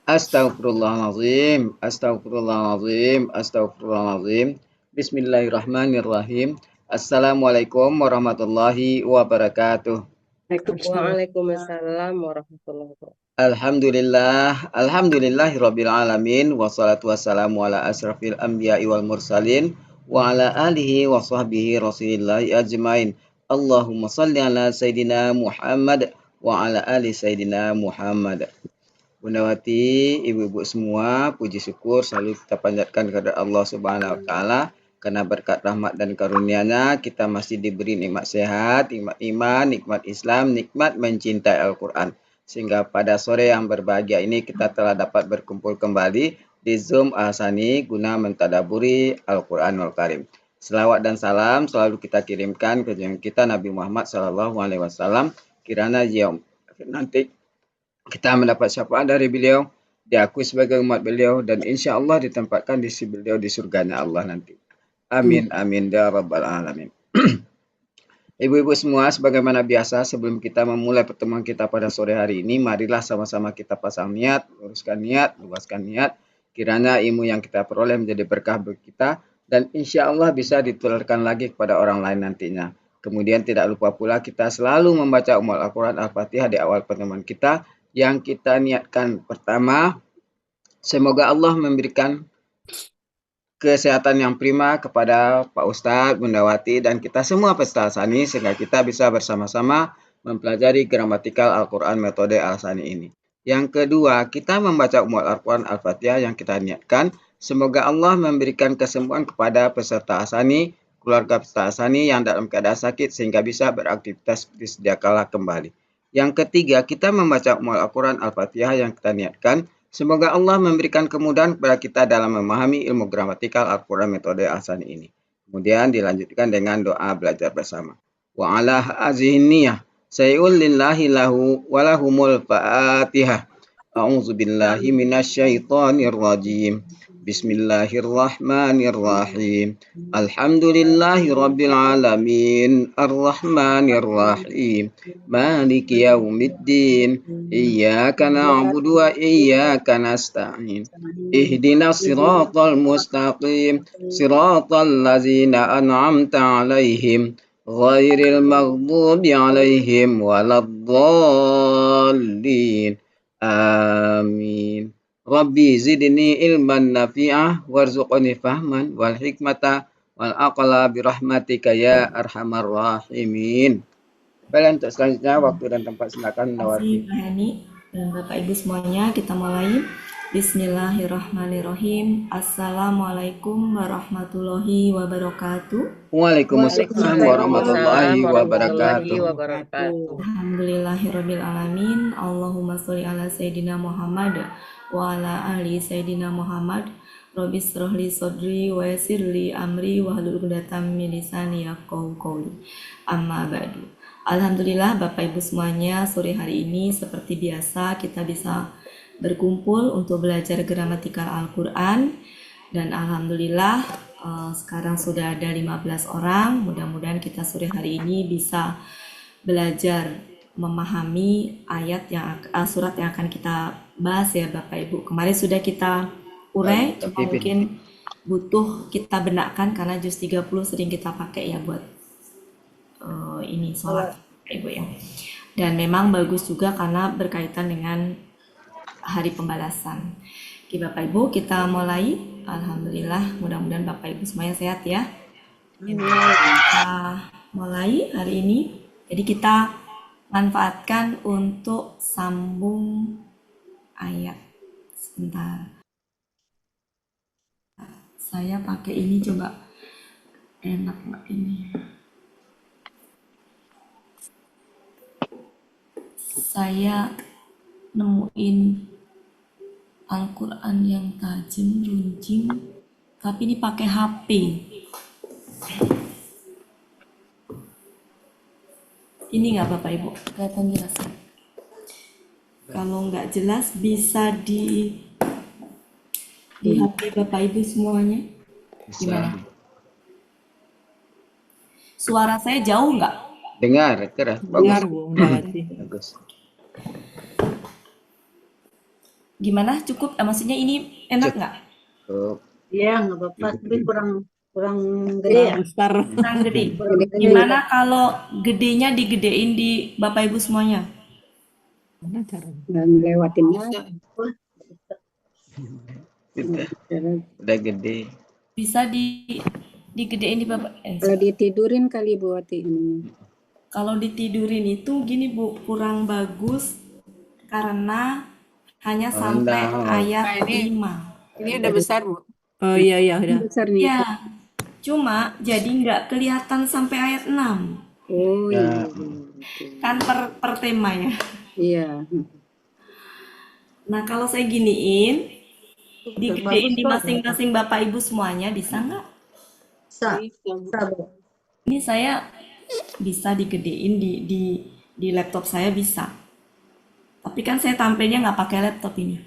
Astaghfirullahaladzim, astaghfirullahaladzim, astaghfirullahaladzim. Bismillahirrahmanirrahim. Assalamualaikum warahmatullahi wabarakatuh. Waalaikumsalam warahmatullahi wabarakatuh. Alhamdulillahirabbil alamin wassalatu wassalamu ala asrafil anbiya'i wal mursalin wa ala alihi wa sahbihi rasulillahi ajmain. Allahumma salli ala sayidina Muhammad wa ala ali sayidina Muhammad. Bunda Wati, ibu-ibu semua, puji syukur selalu kita panjatkan kepada Allah Subhanahu wa taala karena berkat rahmat dan karunia-Nya kita masih diberi nikmat sehat, nikmat iman, nikmat Islam, nikmat mencintai Al-Qur'an. Sehingga pada sore yang berbahagia ini kita telah dapat berkumpul kembali di Zoom Al-Sani guna mentadaburi Al-Qur'anul Karim. Selawat dan salam selalu kita kirimkan ke junjungan kita Nabi Muhammad SAW. Kirana yaum nanti kita mendapat syafaat dari beliau, diakui sebagai umat beliau, dan insya Allah ditempatkan di sisi beliau di surganya Allah nanti. Amin, amin, ya rabbal alamin. Ibu-ibu semua, sebagaimana biasa, sebelum kita memulai pertemuan kita pada sore hari ini, marilah sama-sama kita pasang niat, luruskan niat, luaskan niat, kiranya ilmu yang kita peroleh menjadi berkah bagi kita, dan insya Allah bisa ditularkan lagi kepada orang lain nantinya. Kemudian tidak lupa pula kita selalu membaca Al-Quran Al-Fatihah di awal pertemuan kita, yang kita niatkan pertama, semoga Allah memberikan kesehatan yang prima kepada Pak Ustadz, Bunda Wati, dan kita semua peserta Al-Sani sehingga kita bisa bersama-sama mempelajari gramatikal Al-Quran metode Al-Sani ini. Yang kedua, kita membaca Al-Quran Al-Fatihah yang kita niatkan. Semoga Allah memberikan kesembuhan kepada peserta Al-Sani, keluarga peserta Al-Sani yang dalam keadaan sakit sehingga bisa beraktivitas seperti sedia kala kembali. Yang ketiga, kita membaca Al-Quran Al-Fatihah yang kita niatkan. Semoga Allah memberikan kemudahan kepada kita dalam memahami ilmu gramatikal Al-Quran metode Al-Sani ini. Kemudian dilanjutkan dengan doa belajar bersama. Wa ala azihniyah sayul lillahi lahu walahumul fatihah. A'udzu billahi minasyaitonir rajim. Bismillahirrahmanirrahim. Alhamdulillahi rabbil alamin. Arrahmanirrahim. Maliki yaumiddin. Iyyaka na'budu wa iyyaka nasta'in. Ihdinas siratal mustaqim. Siratal ladzina an'amta 'alaihim ghairil maghdubi 'alaihim waladdallin. Amin. Rabbi zidni ilman nafi'ah warzuqni fahman wal hikmata wal aqla birahmatika ya arhamar rahimin. Baik, untuk selanjutnya waktu dan tempat silakan Terima kasih Pak Hani dan Bapak Ibu semuanya. Kita mulai. Bismillahirrahmanirrahim. Assalamualaikum warahmatullahi wabarakatuh. Waalaikumsalam warahmatullahi wabarakatuh. Alhamdulillahirabbil alamin. Allahumma sholli ala sayidina Muhammad wa ala ali sayidina Muhammad. Rabbi shrahli sadri wa yassirli amri wahlul 'uqdatam min lisani yafqahu qawli. Amma ba'du. Alhamdulillah Bapak Ibu semuanya, sore hari ini seperti biasa kita bisa berkumpul untuk belajar gramatikal Al-Quran, dan alhamdulillah sekarang sudah ada 15 orang. Mudah-mudahan kita sore hari ini bisa belajar memahami surat yang akan kita bahas ya Bapak Ibu. Kemarin sudah kita urai, cuma mungkin butuh kita benakkan karena juz 30 sering kita pakai ya buat ini sholat Ibu ya. Dan memang bagus juga karena berkaitan dengan hari pembalasan. Oke Bapak Ibu, kita mulai. Alhamdulillah, mudah-mudahan Bapak Ibu semuanya sehat ya. Kita mulai hari ini. Jadi kita manfaatkan untuk sambung ayat. Sebentar. Saya pakai ini coba. Enak nggak ini? Saya nemuin Al-Quran yang tajam, runcing, tapi ini pakai HP. Ini nggak Bapak Ibu? Kelihatan jelas? Kalau nggak jelas bisa di HP Bapak Ibu semuanya. Gimana? Suara saya jauh nggak? Dengar, keras, bagus. Dengar Bu, Bunda Wati. Bagus. Gimana? Cukup? Maksudnya ini enak nggak? Cukup. Iya, nggak apa-apa. Tapi kurang gede ya. Besar. Kurang gede. Gede-gede. Gimana kalau gedenya digedein di Bapak Ibu semuanya? Mana caranya? Dan lewatinnya. Udah gede. Bisa digedein di Bapak. Kalau ditidurin kali buat ini. Kalau ditidurin itu gini Bu, kurang bagus karena hanya sampai ayat 5. Ini udah besar, Bu. Oh iya udah. Besar nih. Ya, cuma jadi nggak kelihatan sampai ayat 6. Oh iya. Kan per tema ya. Iya. Nah, kalau saya giniin, digedein di masing-masing Bapak Ibu semuanya, bisa nggak? Bisa, Bu. Ini saya bisa digedein di laptop saya bisa. Tapi kan saya tampilnya nggak pakai laptop ini.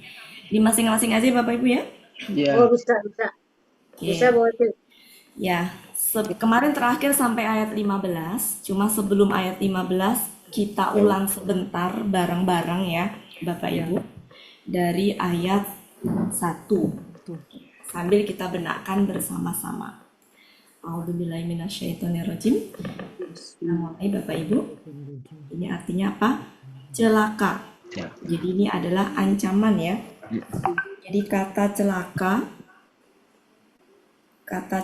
Di masing-masing aja Bapak Ibu ya. Iya. Oh, bisa. Oke. Bisa buat Ya, kemarin terakhir sampai ayat 15. Cuma sebelum ayat 15 kita ulang sebentar bareng-bareng ya Bapak Ibu. Dari ayat 1. Sambil kita benarkan bersama-sama. A'udzubillahi minasyaitonirrajim. Kita mulai Bapak Ibu. Ini artinya apa? Celaka. Ya. Jadi ini adalah ancaman ya. Jadi kata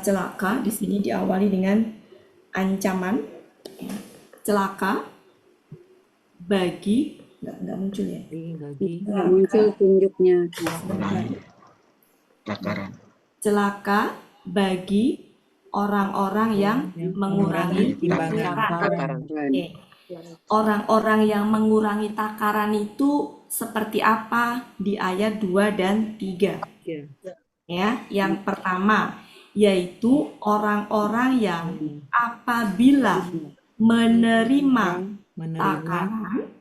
celaka di sini diawali dengan ancaman. Celaka bagi nggak muncul ya. nggak muncul tunjuknya. Takaran. Celaka bagi orang-orang yang mengurangi takaran. Oke. Orang-orang yang mengurangi takaran itu seperti apa di ayat 2 dan 3. Ya, yang pertama yaitu orang-orang yang apabila menerima takaran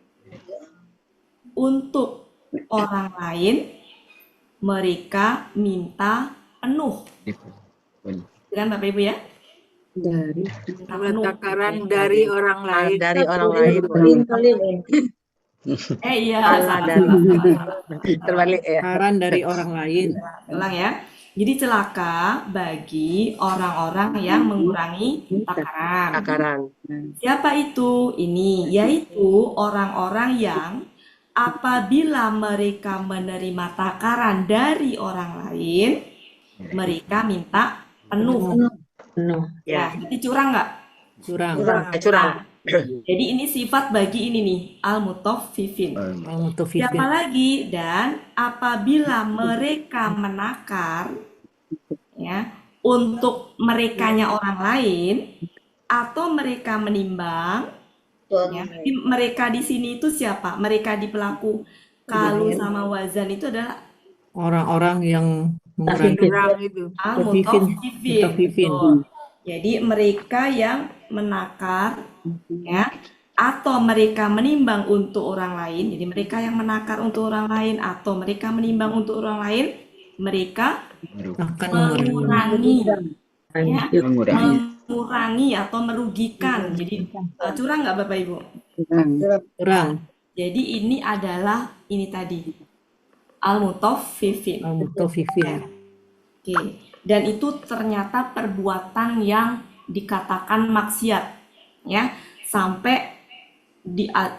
untuk orang lain mereka minta penuh. Kan Bapak Ibu ya? Dari Minta penuh. Takaran dari orang lain. Dari orang lain. Iya, Terbalik ya. Takaran dari orang lain. ulang ya. Jadi celaka bagi orang-orang yang mengurangi takaran. Takaran. Siapa itu? Ini yaitu orang-orang yang apabila mereka menerima takaran dari orang lain, mereka minta penuh. Ya, jadi curang nggak? Curang. Curang. Jadi ini sifat bagi ini nih, al-mutaffifin. Siapa lagi? Dan apabila mereka menakar ya untuk merekanya orang lain atau mereka menimbang ya, jadi mereka di sini itu siapa? Mereka di pelaku kalu sama wazan itu adalah orang-orang yang mengurangi al-mutaffifin. Jadi mereka yang menakar ya atau mereka menimbang untuk orang lain. Jadi mereka yang menakar untuk orang lain atau mereka menimbang untuk orang lain, mereka mengurangi ya, mengurangi atau merugikan. Jadi curang nggak Bapak Ibu? Curang. Jadi ini adalah ini tadi al-mutaffifin. Al-mutaffifin. Oke. Dan itu ternyata perbuatan yang dikatakan maksiat ya, sampai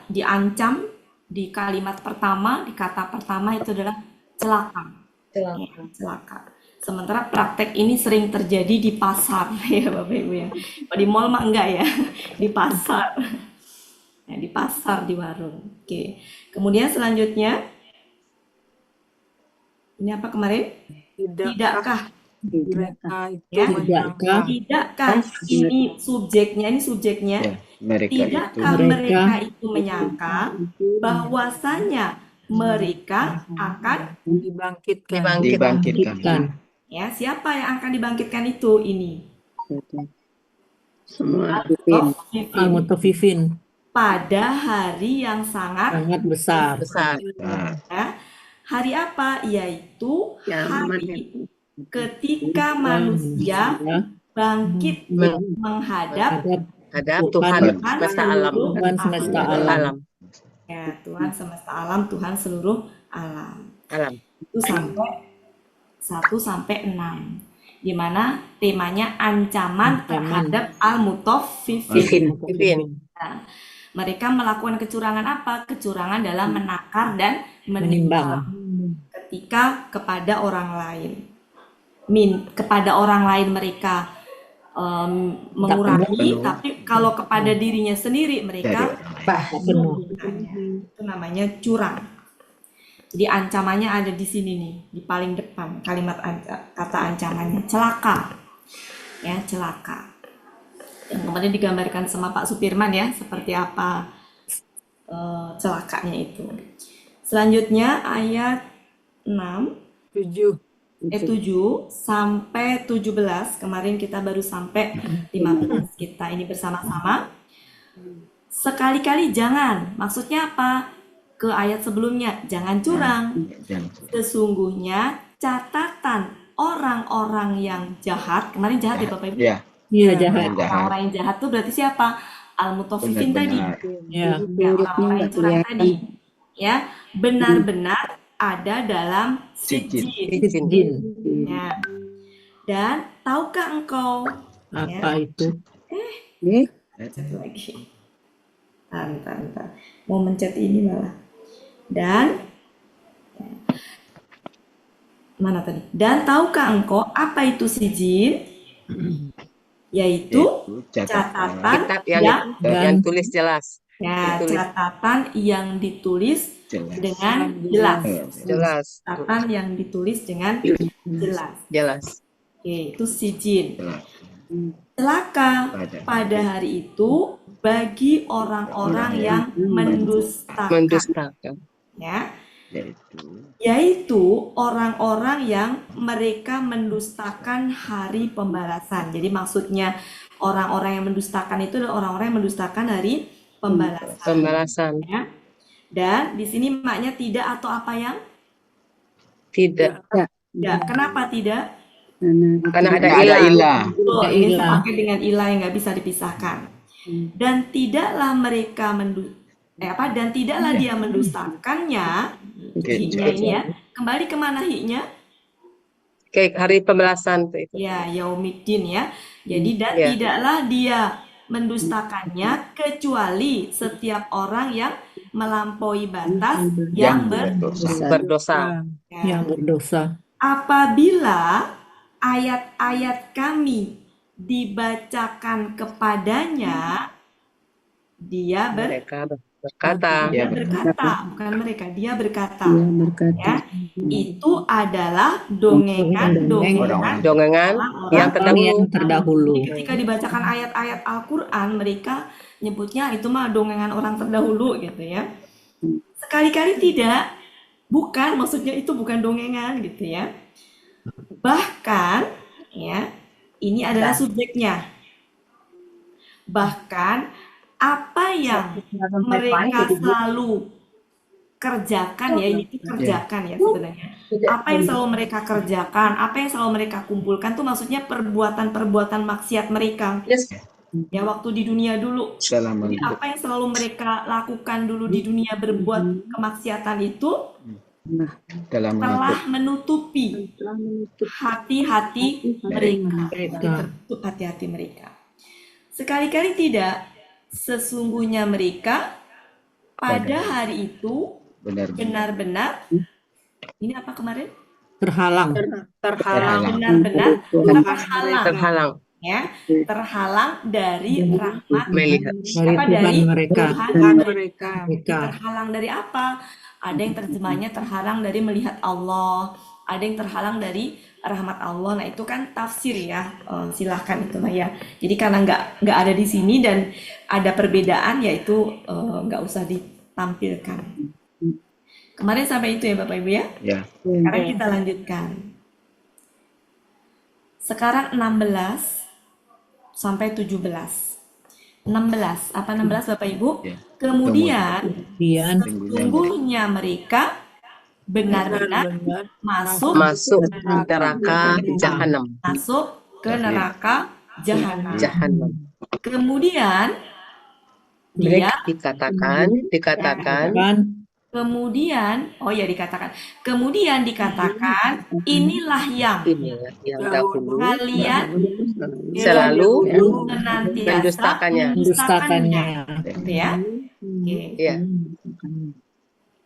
diancam di kalimat pertama, di kata pertama itu adalah celaka. Ya, celaka. Sementara praktek ini sering terjadi di pasar ya Bapak Ibu ya. Di mall mah enggak ya, di pasar. Ya, di pasar, di warung. Oke. Kemudian selanjutnya ini apa kemarin? Tidakkah? Ya, tidakkah ini subjeknya tidakkah mereka itu menyangka bahwasanya mereka akan Dibangkitkan. ya, siapa yang akan dibangkitkan itu? Ini Al-mutaffifin. Pada hari yang sangat besar. Ya. Hari apa? Yaitu hari ketika manusia bangkit menghadap Tuhan semesta alam. Tuhan semesta alam. Ya, Tuhan semesta alam, Tuhan seluruh alam. Alam. Itu sampai 1 sampai 6. Di mana temanya ancaman terhadap al-mutaffifin. Pipin. Nah, mereka melakukan kecurangan apa? Kecurangan dalam menakar dan Menimbang. ketika kepada orang lain. Kepada orang lain mereka mengurangi, penuh. tapi kalau kepada dirinya sendiri mereka Penuh. itu namanya curang. Jadi ancamannya ada di sini nih, di paling depan kalimat kata ancamannya celaka, ya celaka. Yang kemudian digambarkan sama Pak Supirman ya, seperti apa celakanya itu. Selanjutnya ayat 6, 7. 7 sampai 17. Kemarin kita baru sampai 15. Kita ini bersama-sama. Sekali-kali jangan. Maksudnya apa? Ke ayat sebelumnya, jangan curang. Sesungguhnya catatan orang-orang yang jahat, kemarin jahat ya Bapak Ibu? Ya, Iya, jahat. Orang-orang yang jahat itu berarti siapa? Al-Mutaffifin tadi. Ya. Ya, orang-orang yang curang tadi. Ya, benar-benar ada dalam Sijil. sijil. Jin. Ya. Dan tahukah engkau Apa itu? Satu lagi. Bentar. Mau mencet ini malah. Dan mana tadi? Dan tahukah engkau apa itu sijil? Yaitu catatan Kitab yang tulis jelas. ya, ditulis. catatan yang ditulis Jelas. dengan jelas. Jelas. Catatan yang ditulis dengan jelas. Jelas. Oke, itu sijil. Jelas. Celaka pada hari itu bagi orang-orang yang mendustakan, ya, yaitu orang-orang yang mereka mendustakan hari pembalasan. Jadi maksudnya orang-orang yang mendustakan itu adalah orang-orang yang mendustakan hari pembalasan. Ya. Dan di sini maknya tidak atau apa yang? Tidak. Tidak. Kenapa tidak? Karena ada Nggak ada ilah. ilah. Oh, ini sepakai dengan ilah yang nggak bisa dipisahkan. Dan tidaklah mereka dan tidaklah dia mendustakannya. Hi-nya ini ya. Kembali kemana hi-nya? Kayak hari pembalasan itu. Ya, Yaumiddin ya. Jadi dan tidaklah dia mendustakannya kecuali setiap orang yang melampaui batas yang berdosa. Yang berdosa. Apabila ayat-ayat kami dibacakan kepadanya, dia berkata, bukan mereka, dia berkata, ya, itu adalah dongengan yang terdahulu. Jadi ketika dibacakan ayat-ayat Al-Quran, mereka nyebutnya itu mah dongengan orang terdahulu gitu ya. Sekali-kali tidak, bukan, maksudnya itu bukan dongengan gitu ya. Bahkan ya, ini adalah subjeknya. Bahkan apa yang mereka selalu kerjakan ya, ini kerjakan ya sebenarnya. Apa yang selalu mereka kerjakan, apa yang selalu mereka kumpulkan tuh maksudnya perbuatan-perbuatan maksiat mereka. Ya waktu di dunia dulu. Jadi apa yang selalu mereka lakukan dulu di dunia berbuat kemaksiatan itu telah menutupi hati-hati mereka. Tertutup hati-hati mereka. Sekali-kali tidak, sesungguhnya mereka pada hari itu benar-benar ini apa kemarin? Terhalang. Benar-benar terhalang. Ya, terhalang dari rahmat Dari mereka. Tuhan mereka. Terhalang dari apa? Ada yang terjemahnya terhalang dari melihat Allah, ada yang terhalang dari rahmat Allah. Nah itu kan tafsir ya, silahkan itu lah ya. Jadi karena nggak ada di sini dan ada perbedaan, yaitu nggak usah ditampilkan. Kemarin sampai itu ya Bapak Ibu ya. Sekarang kita lanjutkan. Sekarang 16 sampai 17. 16, apa 16 Bapak Ibu? Kemudian sesungguhnya mereka benar-benar masuk neraka jahanam. Masuk ke neraka jahanam. Kemudian dia dikatakan Kemudian, oh ya dikatakan. Kemudian dikatakan, inilah yang Inilah yang dahulu kalian selalu senantiasa mendustakannya. mendustakannya. Mendustakannya. Gitu ya. Oke. Ya.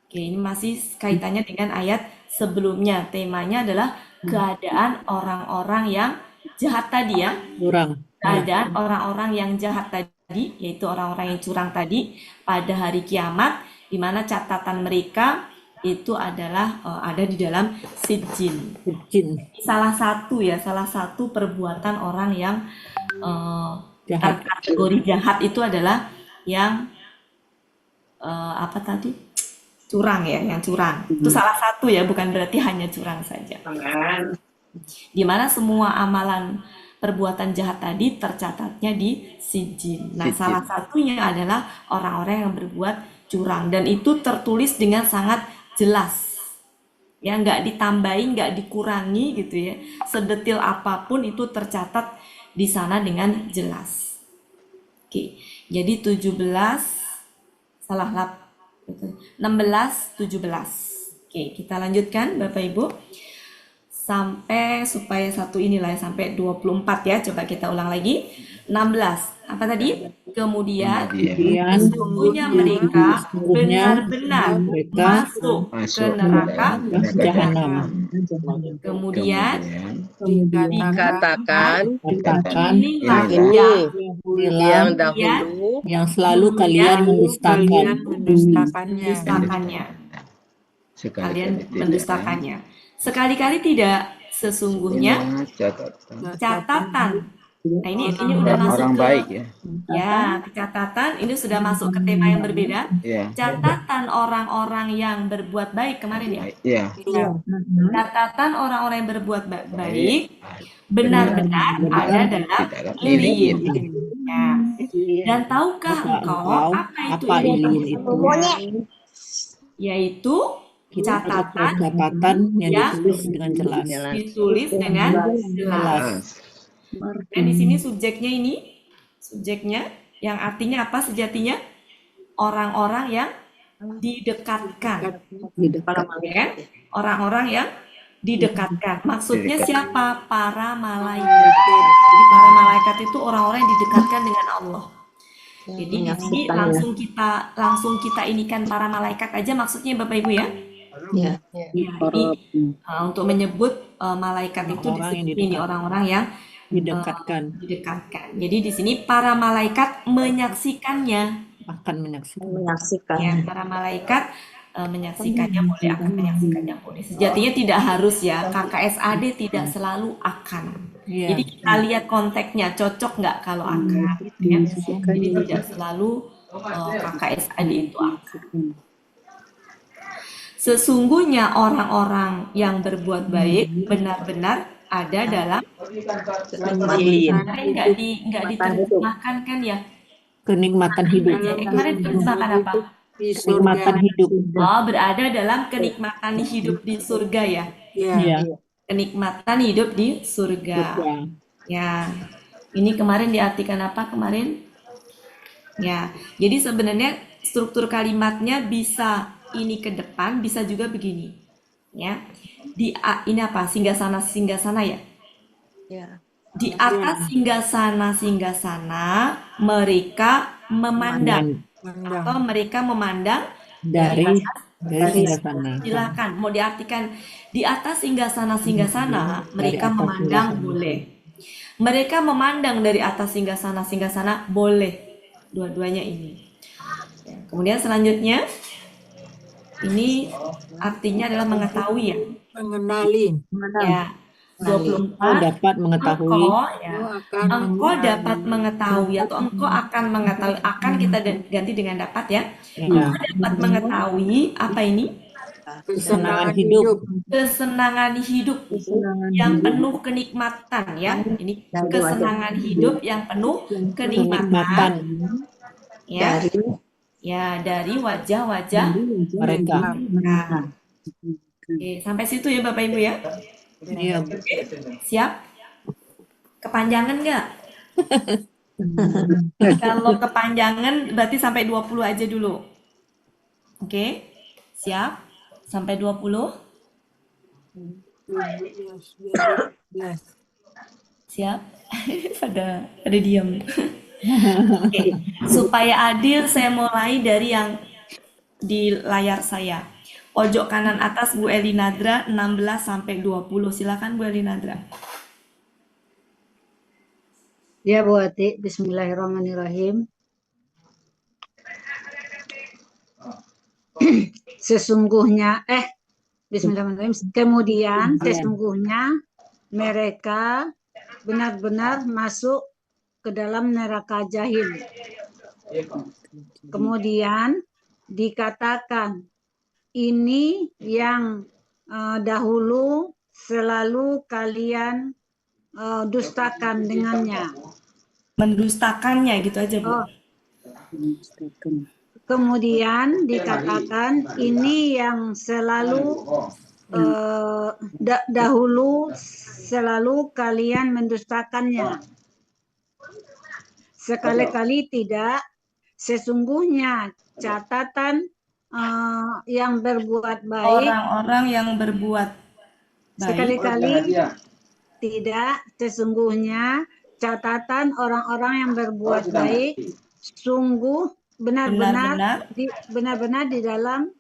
Oke, ini masih kaitannya dengan ayat sebelumnya. Temanya adalah keadaan orang-orang yang jahat tadi ya. Curang. Ya. Keadaan orang-orang yang jahat tadi, yaitu orang-orang yang curang tadi pada hari kiamat, di mana catatan mereka itu adalah ada di dalam sijjin. Jin. Salah satu perbuatan orang yang Jahat. kategori jahat itu adalah yang apa tadi? Curang ya, yang curang. Itu salah satu ya, bukan berarti hanya curang saja. Di mana semua amalan perbuatan jahat tadi tercatatnya di sijjin. Nah, Sijjin. salah satunya adalah orang-orang yang berbuat curang dan itu tertulis dengan sangat jelas. Ya, nggak ditambahin, nggak dikurangi gitu ya. Sedetil apapun itu tercatat di sana dengan jelas. Oke, jadi 16, 17. Oke, kita lanjutkan Bapak Ibu. Sampai supaya satu inilah ya, sampai 24 ya. Coba kita ulang lagi. 16. Apa tadi? Kemudian Kemudian sesungguhnya mereka sesungguhnya benar-benar mereka masuk ke Masuk neraka. jahanam. Kemudian Dikatakan Katakan inilah ini yang inilah yang dahulu yang selalu kalian mendustakan. mendustakannya. Sekali-kali Kalian tidak. mendustakannya. Sekali-kali tidak, sesungguhnya Catatan. catatan. Nah, ini udah masuk Orang ke baik ya. ya, catatan ini sudah masuk ke tema yang berbeda. Iya. Catatan orang-orang yang berbuat baik kemarin ya. Iya. Catatan orang-orang yang berbuat baik benar-benar ada dalam ilin. Ya. Dan tahukah engkau apa itu apa ilin? ilin itu? Yaitu catatan yang yang ditulis dengan jelas. ditulis dengan jelas. Dan di sini subjeknya yang artinya apa sejatinya? Orang-orang yang didekatkan. Ya, orang-orang yang didekatkan. Maksudnya siapa? Para malaikat. Jadi para malaikat itu orang-orang yang didekatkan dengan Allah. Jadi di sini langsung kita inikan para malaikat aja maksudnya Bapak Ibu ya. ya. Jadi untuk menyebut malaikat itu Orang-orang yang disebut ini orang-orang yang Didekatkan, didekatkan. Jadi di sini para malaikat menyaksikannya. akan menyaksikan. Ya, para malaikat menyaksikannya boleh, akan menyaksikannya boleh. Sejatinya tidak harus ya, KKSAD tidak selalu akan. Iya. Jadi kita lihat konteksnya, cocok nggak kalau akan, gitu ya. Jadi tidak selalu KKSAD itu akan. Sesungguhnya orang-orang yang berbuat baik benar-benar ada dalam Ilin. nggak diterjemahkan kan ya? Kenikmatan hidup. Kemarin diterjemahkan apa? Kenikmatan hidup. Oh, berada dalam kenikmatan hidup di surga ya. Iya. Kenikmatan hidup di surga. Ya. Ini kemarin diartikan apa kemarin? Ya. Jadi sebenarnya struktur kalimatnya bisa ini ke depan, bisa juga begini. Ya. Ini apa? Singgasana ya. Di atas singgasana mereka memandang atau mereka memandang Dari singgasana. silakan mau diartikan di atas singgasana mereka atas memandang singgasana. boleh. Mereka memandang dari atas singgasana boleh. Dua-duanya ini. Ya, kemudian selanjutnya ini artinya adalah mengetahui ya. Mengenali. Ya. 24 dapat mengetahui. Engkau dapat mengetahui atau engkau akan mengetahui, akan kita ganti dengan dapat ya. Engkau dapat mengetahui apa ini? Kesenangan hidup. Kesenangan hidup yang penuh kenikmatan ya. Ini kesenangan hidup yang penuh kenikmatan ya. Ya, dari wajah-wajah Mereka. Nah. Oke, sampai situ ya Bapak Ibu ya. Iya. Siap? Kepanjangan nggak? Kalau kepanjangan berarti sampai 20 aja dulu. Oke? Siap? Sampai 20? 12. Siap? pada diam. Oke, supaya adil saya mulai dari yang di layar saya. Pojok kanan atas Bu Eli Nadra 16 sampai 20. Silakan Bu Eli Nadra. Ya Bu Ati, Bismillahirrahmanirrahim. Sesungguhnya, Bismillahirrahmanirrahim. Kemudian sesungguhnya mereka benar-benar masuk ke dalam neraka jahil. Kemudian dikatakan ini yang dahulu selalu kalian dustakan dengannya. Mendustakannya gitu aja Bu. Oh, kemudian dikatakan ini yang selalu dahulu selalu kalian mendustakannya. Sekali-kali tidak, sesungguhnya catatan yang berbuat baik. Orang-orang yang berbuat baik. Sekali-kali tidak, sesungguhnya catatan orang-orang yang berbuat baik sungguh benar-benar di dalam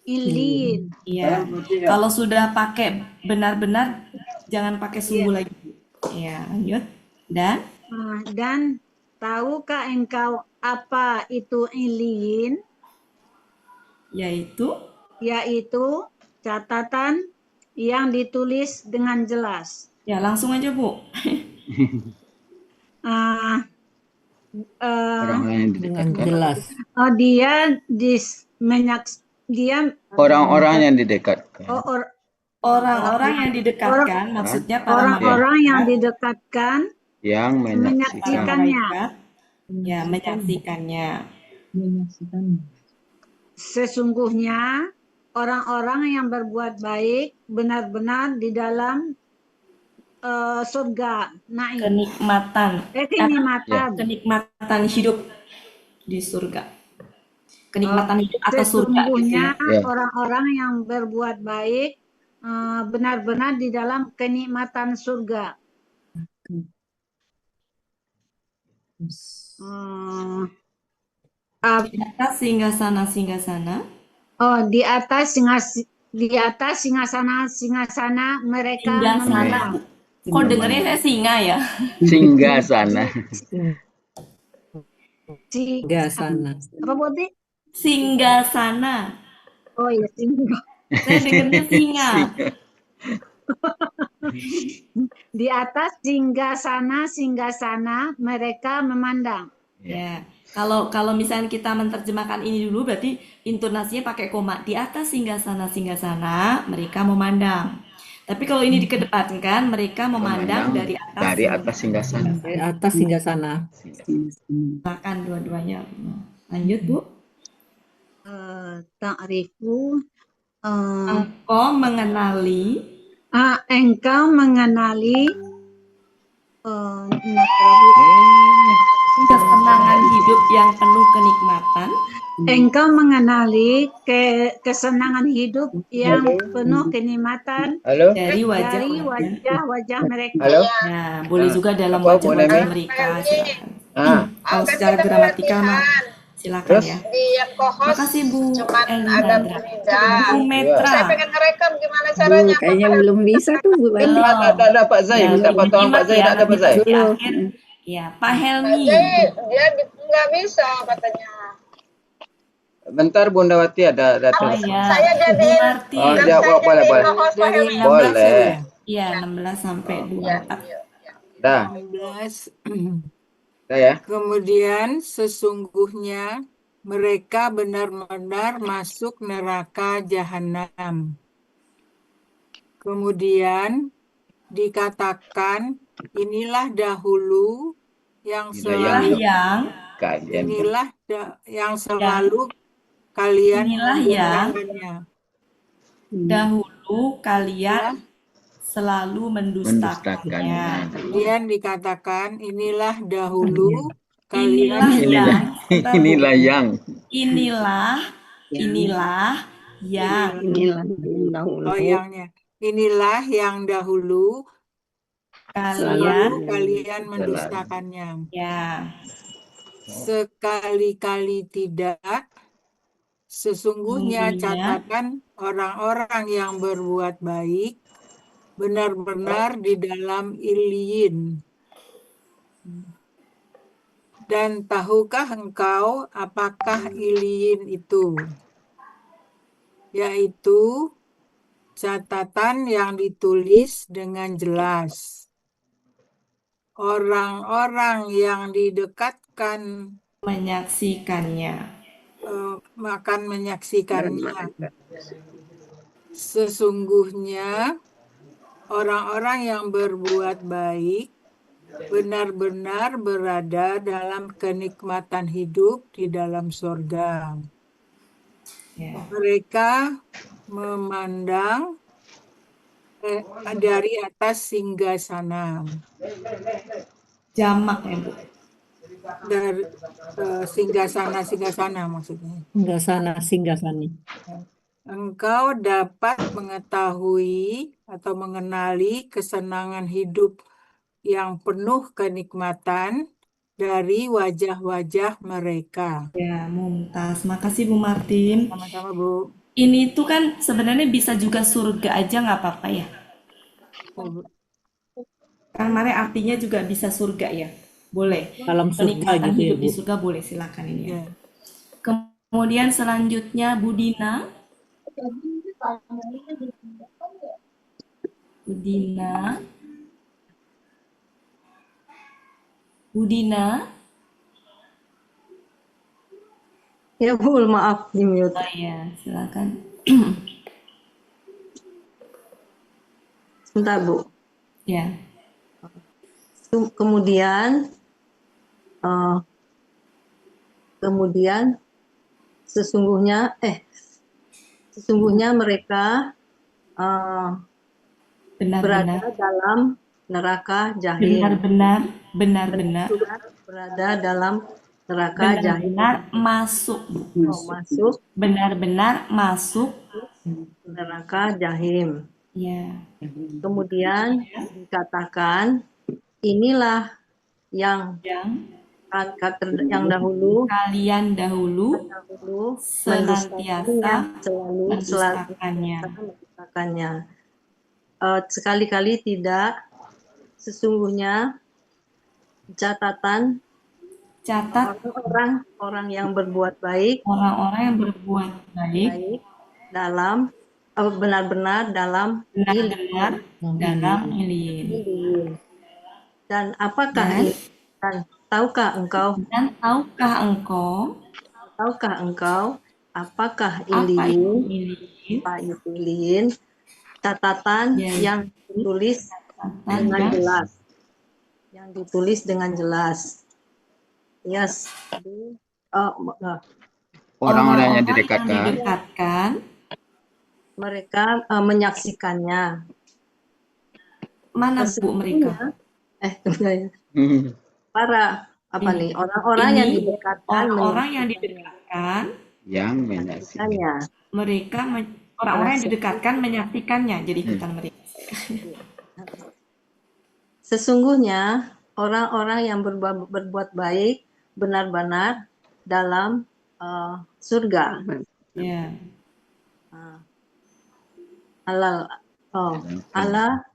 ilin. Iya. Kalau sudah pakai benar-benar, jangan pakai sungguh lagi. Iya, lanjut. Dan tahukah engkau apa itu ilin? Yaitu catatan yang ditulis dengan jelas. Ya, langsung aja Bu. Dengan jelas. Orang-orang yang didekatkan. Orang-orang yang didekatkan, maksudnya para orang-orang yang didekatkan yang menyaksikannya. Ya, menyaksikannya. Sesungguhnya orang-orang yang berbuat baik benar-benar di dalam surga, naik. Kenikmatan hidup di surga. Kenikmatan hidup atas surga. Sesungguhnya orang-orang yang berbuat baik benar-benar di dalam kenikmatan surga. Di atas singgasana. Oh, di atas singgasana mereka memandang. Kok dengernya saya singa ya? Singgasana. Singgasana. Apa Boti? Singgasana. Oh iya, singa. Saya dengernya singa. Di atas singgasana mereka memandang. Ya. Kalau misalnya kita menerjemahkan ini dulu, berarti intonasinya pakai koma. Di atas singgasana mereka memandang. Tapi kalau ini dikedepankan, mereka memandang dari atas singgasana. Dari atas singgasana. Silakan dua-duanya. Lanjut Bu. Ta'rifu Engkau mengenali kesenangan hidup yang penuh kenikmatan. Engkau mengenali kesenangan hidup yang penuh kenikmatan. Halo? Dari wajah mereka. Halo? Nah, boleh juga dalam wajah-wajah mereka. Silakan. Kalau secara gramatikal mah silakan ya. Makasih Bu Elina. Bu Metra. Saya pengen ngerekam gimana caranya. Kayaknya belum bisa tuh Bu Bati. Ada Pak Zai, minta potong Pak Zai, ada Pak Zai. Ya, Pak Helmi. Dia nggak bisa katanya. Bentar Bunda Wati ada Oh iya. Saya jadi Oh, dia boleh. Dari 16 Boleh. Iya, 16 sampai 24. Dah. 16. Dah ya. Kemudian sesungguhnya mereka benar-benar masuk neraka jahanam. Kemudian dikatakan inilah dahulu yang selalu kalian dahulu kalian selalu mendustakannya. Kemudian dikatakan inilah dahulu Inilah Ya, Inilah yang dahulu. Oh, yangnya. Inilah yang dahulu kalian. selalu kalian Jelas. mendustakannya. Ya, Sekali-kali tidak, sesungguhnya sesungguhnya catatan orang-orang yang berbuat baik benar-benar di dalam Iliyin. Dan tahukah engkau apakah Iliyin itu? Yaitu catatan yang ditulis dengan jelas. Orang-orang yang didekatkan menyaksikannya. akan menyaksikannya. Sesungguhnya orang-orang yang berbuat baik benar-benar berada dalam kenikmatan hidup di dalam surga. Ya. Mereka memandang dari atas singgasana. Jamak ya, Bu. Dari singgasana maksudnya. Singgasani. Engkau dapat mengetahui atau mengenali kesenangan hidup yang penuh kenikmatan dari wajah-wajah mereka. Ya, mumtaz. Makasih Bu Martin. Sama-sama, Bu. Ini tuh kan sebenarnya bisa juga surga aja nggak apa-apa ya. Kan Mare artinya juga bisa surga ya. Boleh. Dalam surga Kenikmatan gitu ya, hidup Bu. di surga boleh, silakan ini ya. Ya. Kemudian selanjutnya Budina. Budina. Ya Bu, maaf di mute. Oh ya, silakan. Sebentar Bu. Ya. Kemudian sesungguhnya mereka berada Benar-benar. dalam neraka jahim. Benar-benar. Berada dalam neraka jahim. Benar-benar masuk. Masuk Benar-benar masuk neraka jahim. ya. Kemudian dikatakan inilah yang dahulu Kalian dahulu senantiasa mendustakannya. Sekali-kali tidak, sesungguhnya catat orang yang berbuat baik, orang-orang yang berbuat baik dalam benar-benar dalam Iliyin. Dan apakah dan tahukah engkau apakah Iliyin catatan yang ditulis dengan jelas. Yes. Orang-orang yang didekatkan mereka menyaksikannya. Mana Bu mereka? Para orang-orang yang didekatkan yang menyaksikannya. Orang-orang yang didekatkan menyaksikannya, jadi ikutan mereka. Sesungguhnya orang-orang yang berbuat baik benar-benar dalam surga. Ya. Allah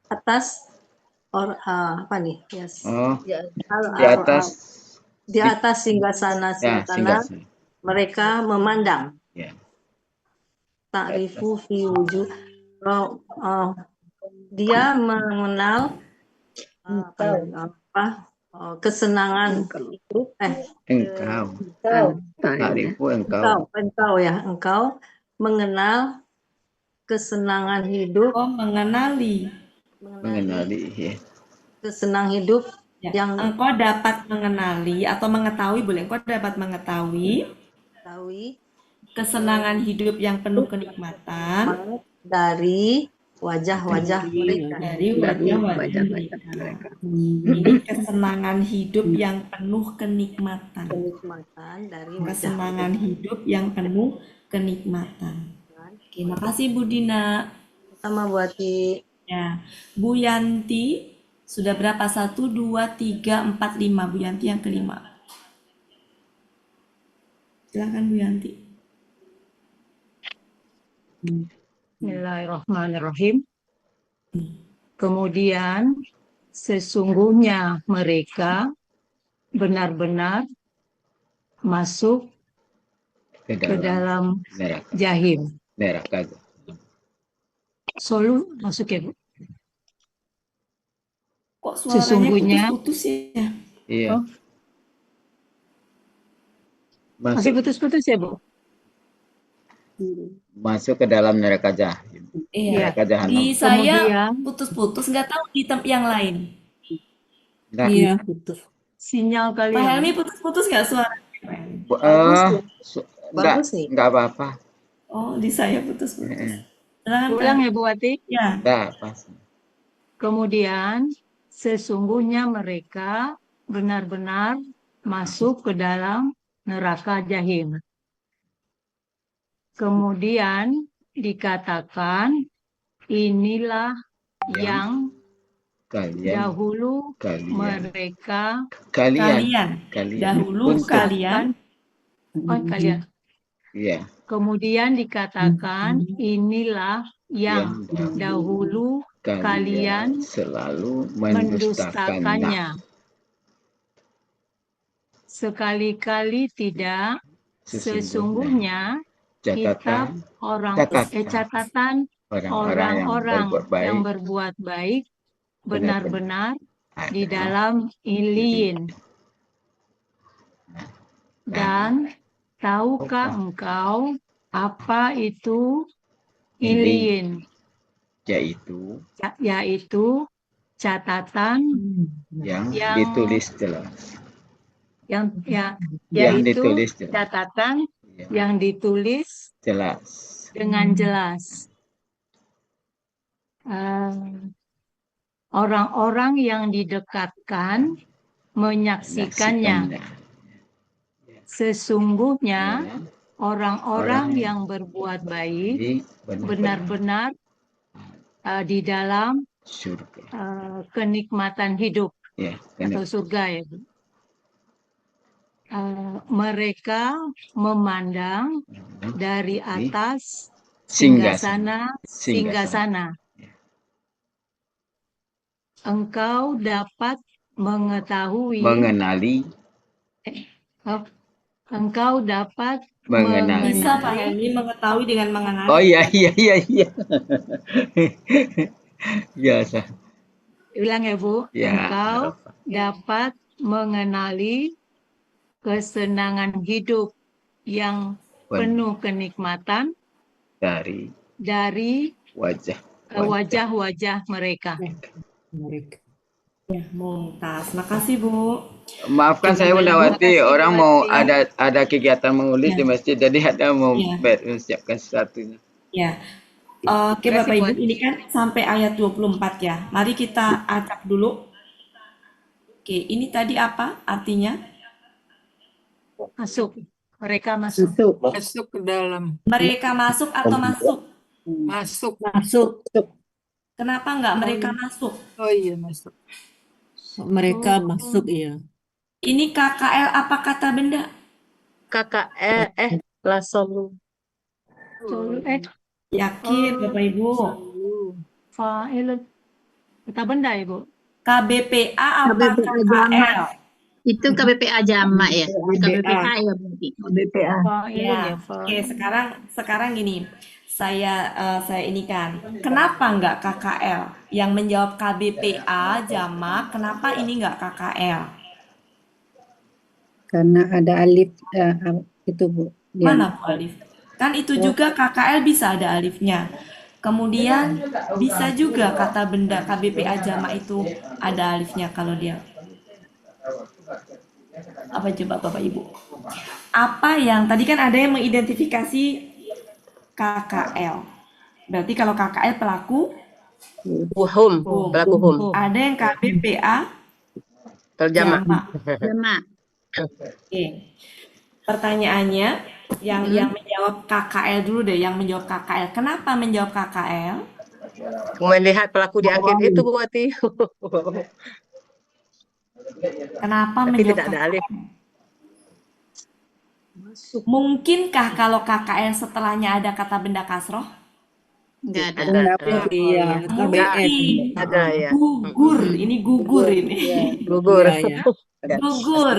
atas Yes. Di atas singgasana mereka memandang. Ta'rifu fi wujud. Dia mengenal kesenangan hidup. Engkau mengenal kesenangan hidup. Mengenali ya. Kesenangan hidup yang engkau dapat mengenali atau mengetahui, boleh engkau dapat mengetahui kesenangan hidup yang penuh kenikmatan dari wajah-wajah mereka. Ini kesenangan hidup yang penuh kenikmatan. Dari kesenangan hidup yang penuh kenikmatan. Oke, makasih Bu Dina. Sama Bu Ati. Ya, Bu Yanti sudah berapa? 1, 2, 3, 4, 5. Bu Yanti yang kelima. Silakan Bu Yanti. Bismillahirrahmanirrahim. Kemudian sesungguhnya mereka benar-benar masuk Ke ke dalam dalam neraka. jahim. Neraka. Solu masuk ya Bu? Kok suaranya Sesungguhnya putus-putus ya? Iya. Oh, masih Masuk putus-putus ya Bu? masuk ke dalam neraka jahim. Iya. Neraka jahanam. Di saya Kemudian putus-putus, nggak tahu di tempat yang lain. Enggak. Iya, putus. sinyal kali Pak ya Bu? Helmi putus-putus nggak suara? Bagus ya. Enggak, Bagus nih. enggak apa-apa. Oh, di saya putus-putus. Silakan Pak. Ulang ya Bu Ati. Ya. Enggak apa. Kemudian sesungguhnya mereka benar-benar masuk ke dalam neraka jahim. Kemudian dikatakan inilah yang Kalian dahulu kalian mereka kalian Dahulu Untuk. kalian. kalian. Iya, Kemudian dikatakan inilah yang yang dahulu kalian selalu mendustakannya. mendustakannya. Sekali-kali tidak, sesungguhnya kitab catatan orang-orang yang berbuat baik benar-benar di dalam Iliyin. Dan tahukah engkau apa itu Iliyin? Yaitu catatan yang yang ditulis jelas. Yaitu catatan yang ditulis jelas. dengan jelas. Orang-orang yang didekatkan menyaksikannya. Sesungguhnya orang-orang yang berbuat baik benar-benar di dalam surga. Kenikmatan hidup Ya, atau surga ya. Mereka memandang dari atas singgasana. Engkau dapat mengenali. Engkau dapat mengenali. Bisa Pak Helmi mengetahui dengan mengenali. Oh iya. Biasa. Ulang ya Bu. Ya, Engkau dapat mengenali kesenangan hidup yang penuh kenikmatan dari wajah-wajah mereka. Ya, mumtaz. Makasih Bu. Maafkan saya Bundawati, orang mau ada kegiatan mengulis di masjid, jadi ada mau menyiapkan sesuatunya. Ya. Oke Bapak Ibu, ini kan sampai ayat 24 ya. Mari kita acak dulu. Oke, ini tadi apa artinya? Masuk. Mereka masuk. Masuk ke dalam. Mereka masuk atau masuk? Masuk. Kenapa enggak mereka masuk? Oh iya, masuk. Mereka masuk, iya. Ini KKL apa kata benda? KKL lasolu. Yakin Bapak Ibu? Fa'il kata benda Ibu. KBPA apa KKL? Itu KBPA jamak ya. KBPA ya berarti. BPA. Ya. Oke, sekarang gini. Saya ini kan. Kenapa enggak KKL? Yang menjawab KBPA jamak, kenapa ini enggak KKL? Karena ada alif itu Bu. Mana Bu alif? Kan itu juga KKL bisa ada alifnya. Kemudian bisa juga kata benda KBPA jamak itu ada alifnya kalau dia. Apa coba Bapak Ibu? Apa yang tadi kan ada yang mengidentifikasi KKL. Berarti kalau KKL pelaku pelaku hum. Ada yang KBPA Terjemah. Jamak. Oke. Pertanyaannya yang menjawab KKL dulu deh, yang menjawab KKL. Kenapa menjawab KKL? Melihat pelaku di akhir itu Bu Wati. Kenapa Tapi menjawab tidak ada alif. KKL? Mungkinkah kalau KKL setelahnya ada kata benda kasroh? Enggak ada. Ada. Iya, KBM. Ada ya. Gugur, ini gugur ini. Gugur. Iya, iya. Gugur.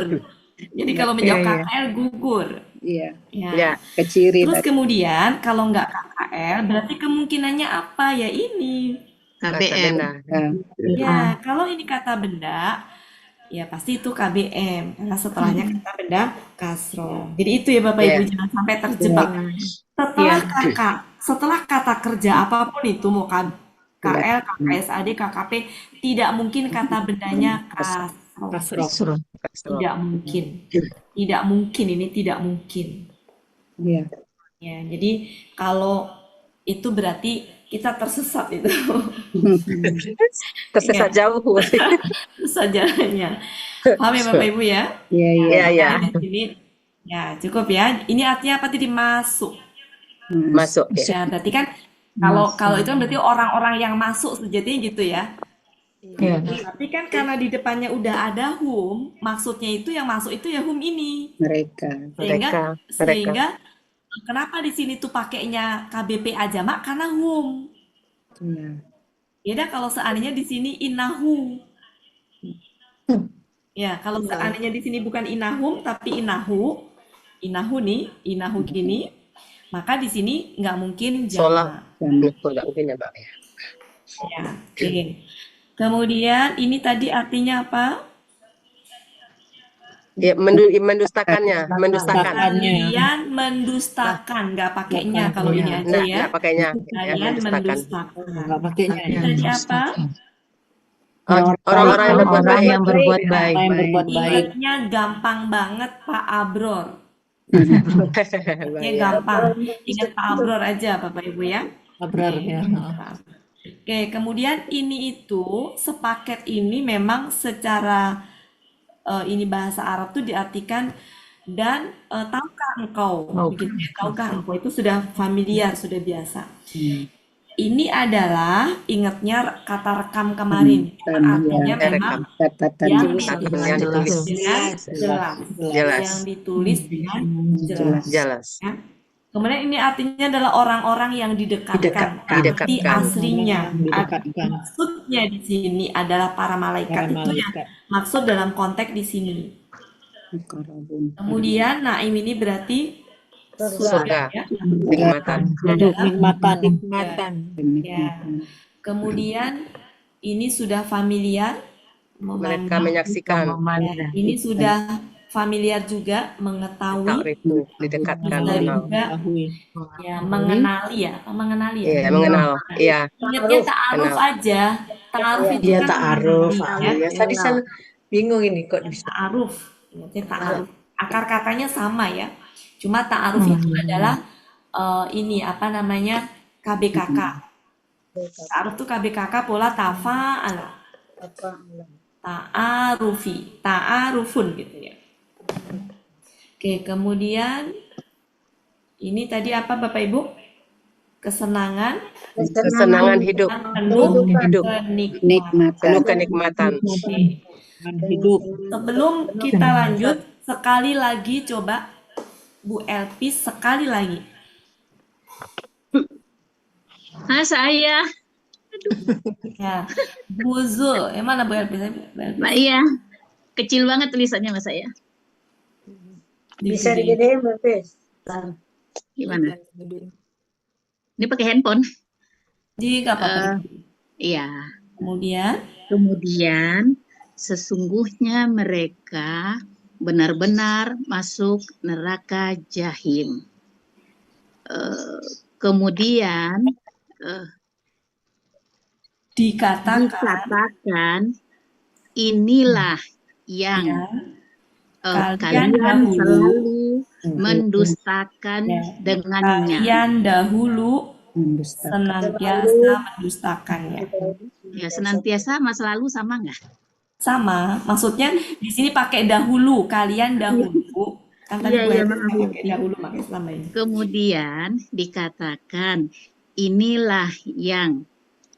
Jadi kalau menjawab KKL gugur. Iya, Ya. Ya. keciri Terus tadi. kemudian kalau nggak KKL berarti kemungkinannya apa? Ya ini. Kata KBM. benda. Nah, Ya, kalau ini kata benda, ya pasti itu KBM karena setelahnya kata benda kasroh. Jadi itu ya Bapak Ibu, jangan sampai terjebak. Setelah kata kerja apapun itu mau KL, KKSAD, KKP, tidak mungkin kata bendanya kasroh. Tidak mungkin. Tidak mungkin, ini tidak mungkin. iya. Ya, jadi kalau itu berarti kita tersesat itu. Tersesat jauh. Sajaannya. Paham ya Bapak Ibu ya? Iya, iya. Iya, iya. Nah, di sini ya cukup ya. Ini artinya apa tadi? Masuk. Masuk ya. Ya, berarti kan kalau itu kan berarti orang-orang yang masuk sejatinya gitu ya. Iya. Tapi kan karena di depannya udah ada hum, maksudnya itu yang masuk itu ya hum ini. Mereka. Sehingga kenapa di sini tuh pakainya KBP aja mak? Karena hum. Iya. Beda kalau seandainya di sini inahu. Ya, kalau seandainya di sini bukan inahum tapi inahu nih, inahu gini, maka di sini nggak mungkin Sholat. jamak. Tidak mungkin ya Mbak. Ya, oke. Kemudian ini tadi artinya apa? Ya, mendustakannya, mendustakan. Kalian mendustakan, nggak pakainya kalau ini aja Nah, ya. nggak pakainya. Ya, Kalian mendustakan. Nggak pakainya. Ini tadi apa? Orang-orang yang berbuat baik. yang berbuat baik. Orang yang berbuat baik. Ingatnya gampang banget Pak Abror. Baik. Ya gampang. Ingat Pak Abror aja Bapak Ibu ya. Abrar ya. Oke, kemudian ini itu sepaket ini memang secara ini bahasa Arab tuh diartikan dan tahukah engkau, begitu ya, tahukah engkau itu sudah familiar, sudah biasa. Ini adalah ingatnya kata rekam kemarin, artinya memang yang ditulis dengan jelas, yang ditulis dengan Jelas. ya. Kemudian ini artinya adalah orang-orang yang didekatkan. Arti aslinya, maksudnya di sini adalah para malaikat itu yang maksud dalam konteks di sini. Kemudian naim ini berarti surga, ya. Nikmatan. Ya. Kemudian ini sudah familiar, Mereka menyaksikan. ya, ini sudah familiar juga, mengetahui, Ta'rifu, didekatkan, dan mengenal. juga ya mengenali ya, mengenali ya. Iya, mengenal. Iya. Ingatnya ta'aruf aja, ta'aruf itu Iya, kan ta'aruf. ya. Ya, tadi saya bingung ini kok bisa. Ta'aruf, ingatnya ta'aruf. Akar katanya sama ya, cuma ta'aruf itu adalah ini apa namanya KBKK. Ta'aruf tuh KBKK pola tafa'ala, ta'arufi, ta'arufun gitu ya. Oke, kemudian ini tadi apa Bapak Ibu? Kesenangan hidup. penuh Hidup. kenikmatan. Penuh kenikmatan. Oke. Hidup. Sebelum kita lanjut, sekali lagi coba Bu Elpis sekali lagi. Saya. Ya, Bu Zul. Mana Bu Elpis? Mbak iya. Kecil banget tulisannya Mas saya. Bisa digedein Bapis. Gimana? Ini pakai handphone. Di apa? Iya. Kemudian Sesungguhnya mereka benar-benar masuk neraka jahim. Kemudian dikatakan inilah yang kalian selalu mendustakan dengannya. Kalian dahulu senantiasa mendustakannya. Ya, senantiasa sama selalu sama nggak? Sama, maksudnya di sini pakai dahulu, kalian dahulu Kan tadi Iya, Bu iya, Hertis maaf nggak ya. pakai dahulu, makanya selama ini. Kemudian dikatakan, inilah yang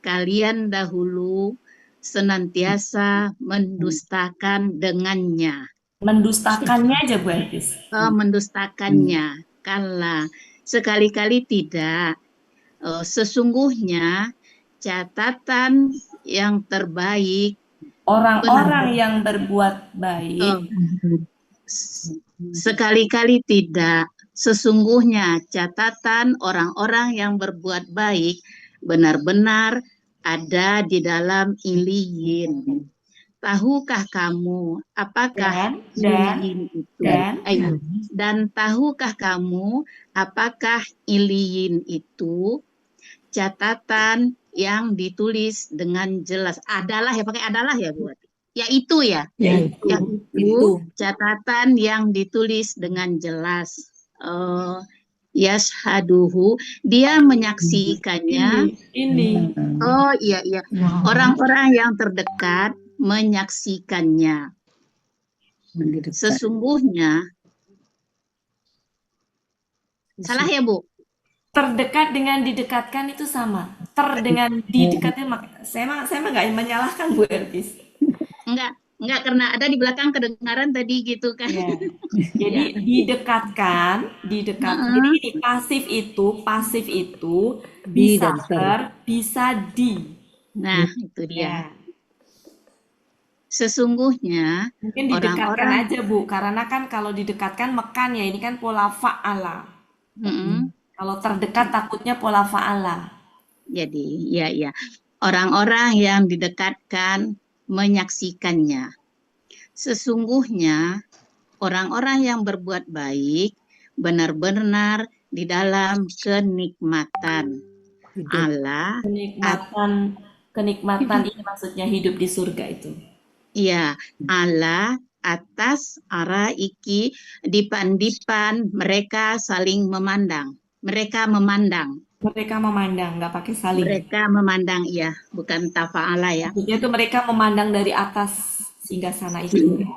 kalian dahulu senantiasa mendustakan dengannya. Mendustakannya aja Bu Hertis. Mendustakannya. Kala sekali-kali tidak. Sesungguhnya catatan yang terbaik Orang-orang yang berbuat baik. Sekali-kali tidak. Sesungguhnya catatan orang-orang yang berbuat baik benar-benar ada di dalam Iliyin. Tahukah kamu apakah Iliyin itu? Dan tahukah kamu apakah Iliyin itu? Catatan yang ditulis dengan jelas. Adalah ya, pakai adalah ya buat. Yaitu ya. Yaitu catatan yang ditulis dengan jelas. Yashhaduhu, dia menyaksikannya. Ini. Oh iya. Orang-orang yang terdekat menyaksikannya. Sesungguhnya. Salah ya Bu? Terdekat dengan didekatkan itu sama. Dengan didekatnya, saya mah nggak menyalahkan Bu Hertis. Enggak karena ada di belakang kedengaran tadi gitu kan. Ya. Jadi didekatkan. Jadi ini pasif itu bisa bisa di. Nah, itu dia. Sesungguhnya mungkin didekatkan aja Bu, karena kan kalau didekatkan mekan ya, ini kan pola fa'ala. Kalau terdekat takutnya pola fa'ala. Jadi, ya. Orang-orang yang didekatkan menyaksikannya. Sesungguhnya orang-orang yang berbuat baik benar-benar di dalam kenikmatan Allah. Kenikmatan ini maksudnya hidup di surga itu. Iya, Allah atas araiki dipan-dipan mereka saling memandang. Mereka memandang, nggak pakai saling. Mereka memandang, iya, bukan tafa'ala ya. Maksudnya itu mereka memandang dari atas singgasana itu.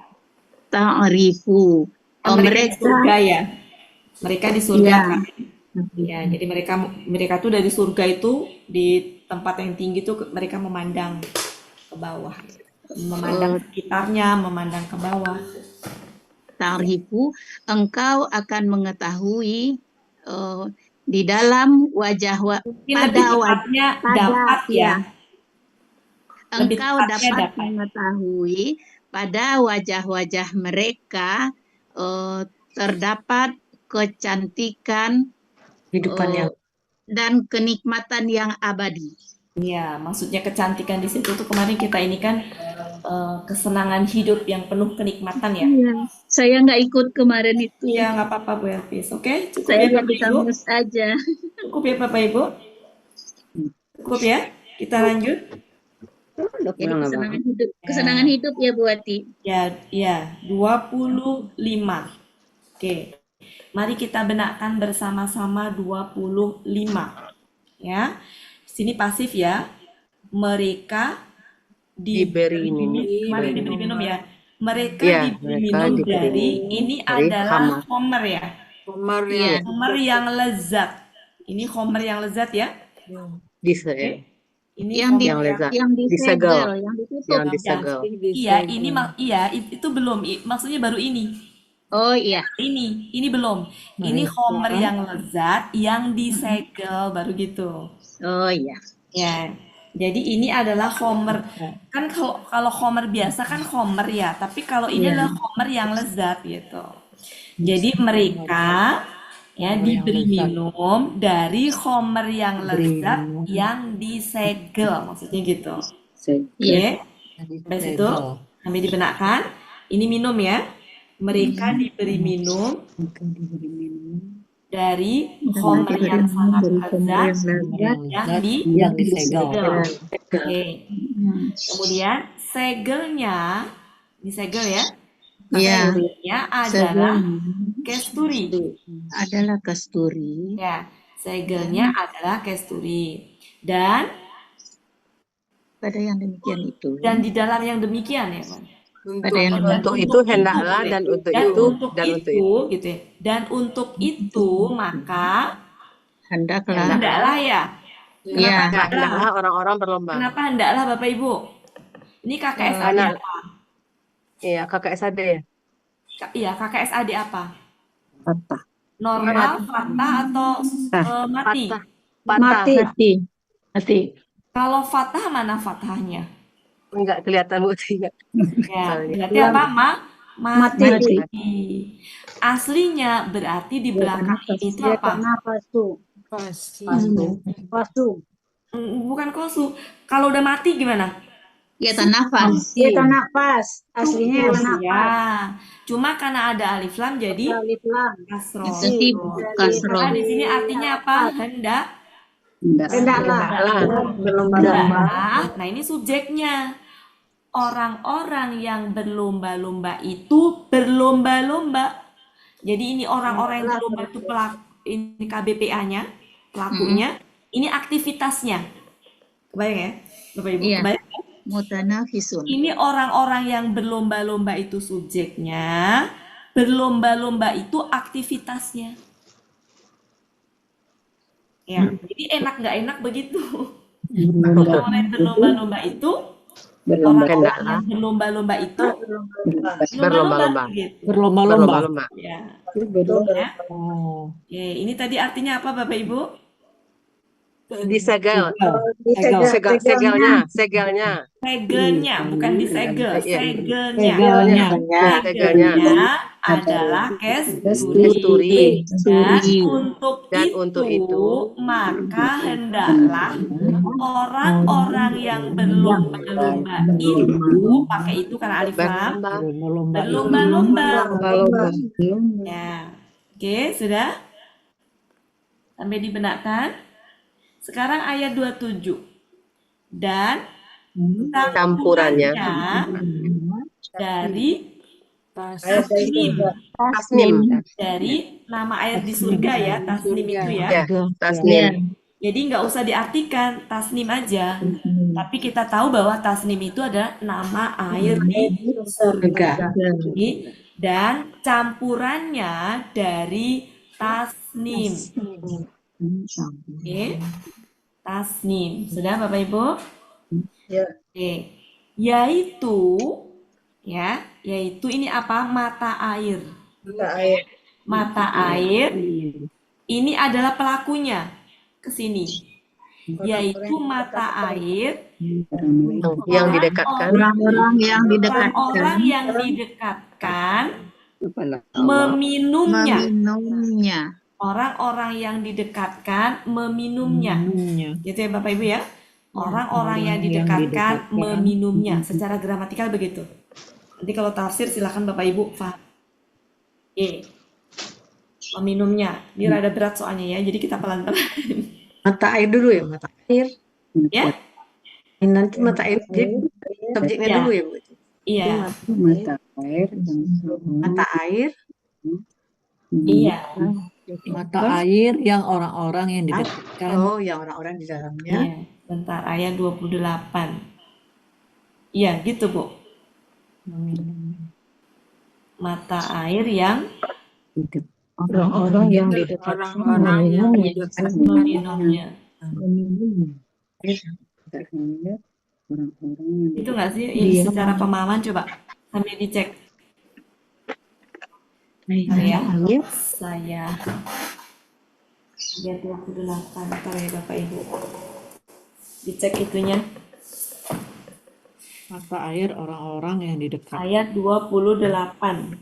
Ta'rifu. Mereka di surga ya. Mereka di surga kan. Ya, jadi mereka tuh dari surga itu di tempat yang tinggi tuh mereka memandang ke bawah. Memandang sekitarnya, memandang ke bawah. Ta'rifu, engkau akan mengetahui di dalam wajah engkau dapat mengetahui pada wajah-wajah mereka terdapat kecantikan dan kenikmatan yang abadi. Ya, maksudnya kecantikan di situ tuh kemarin kita ini kan kesenangan hidup yang penuh kenikmatan ya. Iya, saya nggak ikut kemarin itu. Iya, nggak apa-apa Bu Hertis. Oke, cukup saya ya Bapak Ibu. Aja. Cukup ya Bapak Ibu. Cukup ya. Kita lanjut. Jadi kesenangan hidup ya Bu Ati. Ya, 25. Oke. Mari kita benakkan bersama-sama 25. Ya. Sini pasif ya. Mereka diberi minum ya. Mereka diberi minum dari ini adalah khomer ya. Khomer yang lezat. Ini khomer yang lezat ya. Ini yang lezat. Yang disegel, yang ditutup. Iya, itu belum. Maksudnya baru ini. Oh iya. Ini belum. Ini khomer yang lezat, yang disegel baru gitu. Oh iya. Ya. Jadi ini adalah khomer. Kan kalau khomer biasa kan khomer ya, tapi kalau ini adalah khomer yang lezat gitu. Jadi mereka ya diberi minum dari khomer yang lezat yang disegel, maksudnya gitu. Oke. Sampai situ, sampai dibenakkan. Ini minum ya. Mereka diberi minum dari khomer yang sangat lezat yang disegel. Oke. Kemudian segelnya, disegel ya. Segelnya adalah kasturi. Ya, segelnya adalah kasturi. Dan pada yang demikian itu. Dan di dalam yang demikian ya, Pak. Pada yang Untuk itu hendaklah dan untuk dan itu untuk dan untuk itu itu. gitu ya. Dan untuk itu maka hendaklah. hendaklah ya. Ya. Kenapa Hendaklah orang-orang berlomba. Kenapa hendaklah Bapak Ibu? Ini KKS AD Karena apa? iya kakak SAD ya. Iya, KKS AD apa? Patah. Normal, fathah atau mati? Patah. Mati. Mati. Kalau fathah mana fathahnya? Enggak kelihatan Bu Tia. Ya, Soalnya. berarti apa, Ma? Mati. Aslinya berarti di belakang ini itu Dia apa? nafas tuh. Pasu. Bukan kosu. Kalau udah mati gimana? Kegiatan nafas. Dia nafas. Aslinya Terus, nafas. ya. Cuma karena ada alif lam jadi Alif lam. kasroh. Jadi kasroh. Karena di sini artinya apa? Hendaklah. Hendaklah. Nah, ini subjeknya. Orang-orang yang berlomba-lomba itu berlomba-lomba. Jadi ini orang-orang yang berlomba itu ini KBPA-nya, pelakunya. Ini aktivitasnya. Kebayang ya, Bapak Ibu? Iya. Kebayang? Mutanafisun. Ini orang-orang yang berlomba-lomba itu subjeknya, berlomba-lomba itu aktivitasnya. Ya, jadi enak nggak enak begitu. Orang yang berlomba-lomba itu, orang-orang yang berlomba-lomba itu Berlomba-lomba. gitu. Berlomba-lomba. Ya. Ya. Oke, ini tadi artinya apa Bapak Ibu? Disegel. Segelnya. Segelnya, bukan disegel, Iya. segelnya. Segelnya. Segelnya adalah kesturi. Dan untuk itu, maka hendaklah orang-orang yang berlomba-lomba itu, pakai itu karena alif lam, berlomba-lomba. Ya. Oke, sudah? Sampai dibenarkan? Sekarang ayat 27. Dan Campurannya. dari tasnim. Dari nama air di surga ya, tasnim itu ya. Ya, tasnim. Jadi nggak usah diartikan tasnim aja. Tapi kita tahu bahwa tasnim itu adalah nama air di surga. Dan campurannya dari tasnim. Oke. Tasnim. Sudah Bapak Ibu? Ya. Oke. Yaitu ini apa? Mata air. Mata air. Ini adalah pelakunya ke sini. Yaitu mata air Yang didekatkan. Orang-orang yang didekatkan. orang yang didekatkan meminumnya. Orang-orang yang didekatkan meminumnya. Gitu ya Bapak Ibu ya. Orang-orang yang didekatkan meminumnya. Secara gramatikal begitu. Nanti kalau tafsir silakan Bapak Ibu paham. Meminumnya. Ini rada berat soalnya ya. Jadi kita pelan-pelan. Mata air dulu ya, mata air. Ya. Nanti mata air jadi subjeknya Ya. dulu ya, Bu. Iya. Mata air. Iya. Mata air yang orang-orang yang didekatkan. Oh, yang orang-orang di dalamnya. Iya. Bentar, ayat 28. Iya, gitu Bu. Mata air yang Orang-orang yang didekatkan. meminumnya. Itu nggak sih? Ini secara pemahaman coba sambil dicek. Saya ayat 28. Ntar ya Bapak Ibu. Dicek itunya. Mata air orang-orang yang didekatkan. Ayat 28.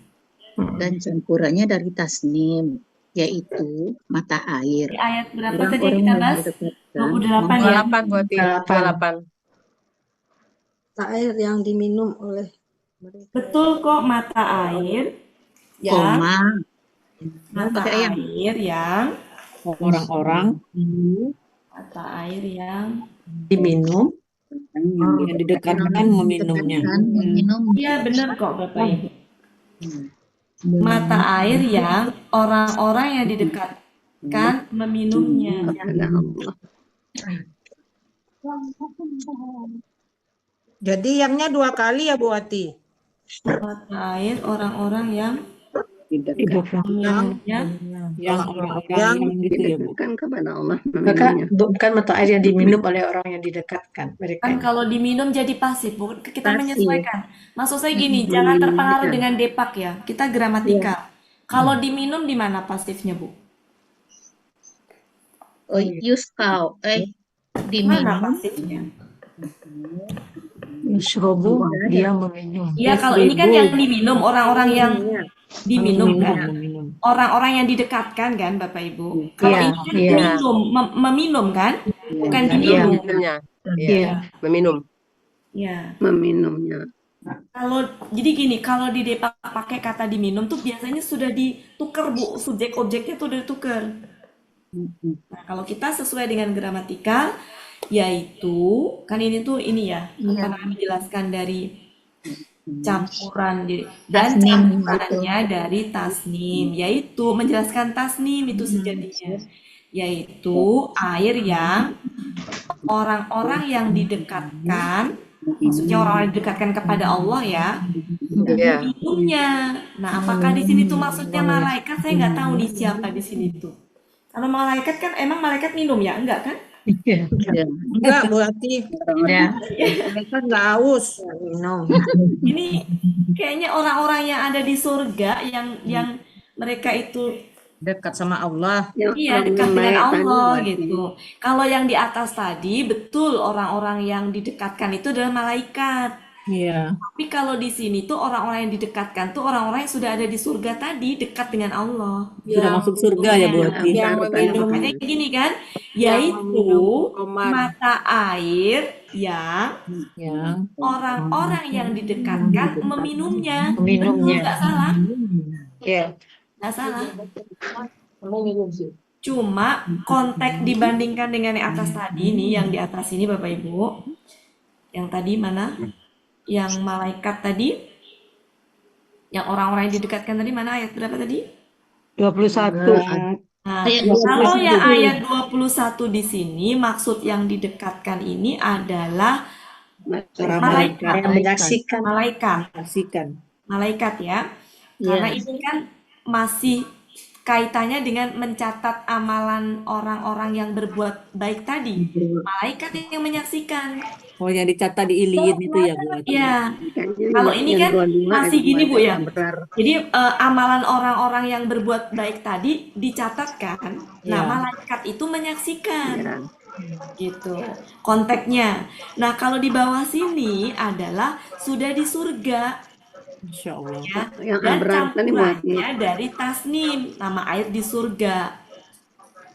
Dan campurannya dari tasnim, yaitu mata air. Di ayat berapa tadi Orang-orang kita yang bahas? didekatkan 28 ya? 28 buat 28. Mata air yang diminum oleh mereka. Betul kok, mata air yang koma mata air yang Orang-orang mata air yang Diminum. yang didekatkan meminumnya. meminum. iya benar kok Bapak Ibu. Mata air yang orang-orang yang didekatkan meminumnya. Jadi yangnya 2 kali ya, Bu Ati? Mata air orang-orang yang Didekatkan. meminumnya. Yang orang-orang yang gitu ya, Bu. Didekatkan kepada Allah Maka meminumnya. bukan mata air yang diminum oleh orang yang didekatkan mereka. Kan kalau diminum jadi pasif, Bu. Kita Pasif. menyesuaikan. Maksud saya gini, jangan terpengaruh dengan depak ya. Kita gramatikal. Kalau diminum di mana pasifnya, Bu? Oh, yuskau. Mana Diminum. pasifnya? Yusrobu, dia meminum. Iya, kalau ini kan yang diminum, orang-orang yang diminum kan. Meminum. Orang-orang yang didekatkan kan, Bapak Ibu. Kalau Iya, ini kan iya. minum, meminum kan, bukan Iya. diminum. Meminumnya. Iya. Meminum. Ya. Meminumnya. Kalau jadi gini, kalau di depak pakai kata diminum tuh biasanya sudah ditukar, Bu. Subjek objeknya tuh udah ditukar. Nah, kalau kita sesuai dengan gramatikal, yaitu kan ini tuh ini ya, karena menjelaskan dari campuran dan Tasnim, campurannya dari tasnim, yaitu menjelaskan tasnim itu sejatinya, yaitu air yang orang-orang yang didekatkan, maksudnya orang-orang yang didekatkan kepada Allah ya, Iya. minumnya. Nah, apakah di sini tuh maksudnya malaikat? Saya nggak tahu nih siapa di sini tuh. Kalau malaikat kan emang malaikat minum ya, enggak kan? Iya. Enggak, berarti Ya. mereka nggak haus. Minum. Ini kayaknya orang-orang yang ada di surga yang mereka itu Dekat sama Allah. iya dekat dengan Allah gitu. Kalau yang di atas tadi betul orang-orang yang didekatkan itu adalah malaikat. Iya. Tapi kalau di sini tuh orang-orang yang didekatkan tuh orang-orang yang sudah ada di surga tadi dekat dengan Allah. Sudah masuk surga ya, berarti. Yang meminum Makanya gini kan, yaitu Roman. mata air yang Yang orang-orang yang didekatkan meminumnya. Meminumnya. Betul, nggak salah. Iya. Nggak salah. Cuma konteks dibandingkan dengan yang atas tadi nih, yang di atas ini Bapak Ibu, yang tadi mana? Yang malaikat tadi, yang orang-orang yang didekatkan tadi mana ayat berapa tadi? 21. Nah, Ayat kalau 21. yang ayat 21 di sini maksud yang didekatkan ini adalah para malaikat. Yang menyaksikan. Malaikat ya. Karena ini kan masih kaitannya dengan mencatat amalan orang-orang yang berbuat baik tadi. Malaikat yang menyaksikan. Oh, yang dicatat di iliin itu ya, Bu. Ya, kalau ini kan masih gini Bu ya. Jadi amalan orang-orang yang berbuat baik tadi dicatatkan. Nah, Ya. malaikat itu menyaksikan. Gitu. Konteksnya. Nah, kalau di bawah sini adalah sudah di surga. Insya Allah. Ya, Yang dan abrar tadi buat campurannya dari tasnim, nama air di surga.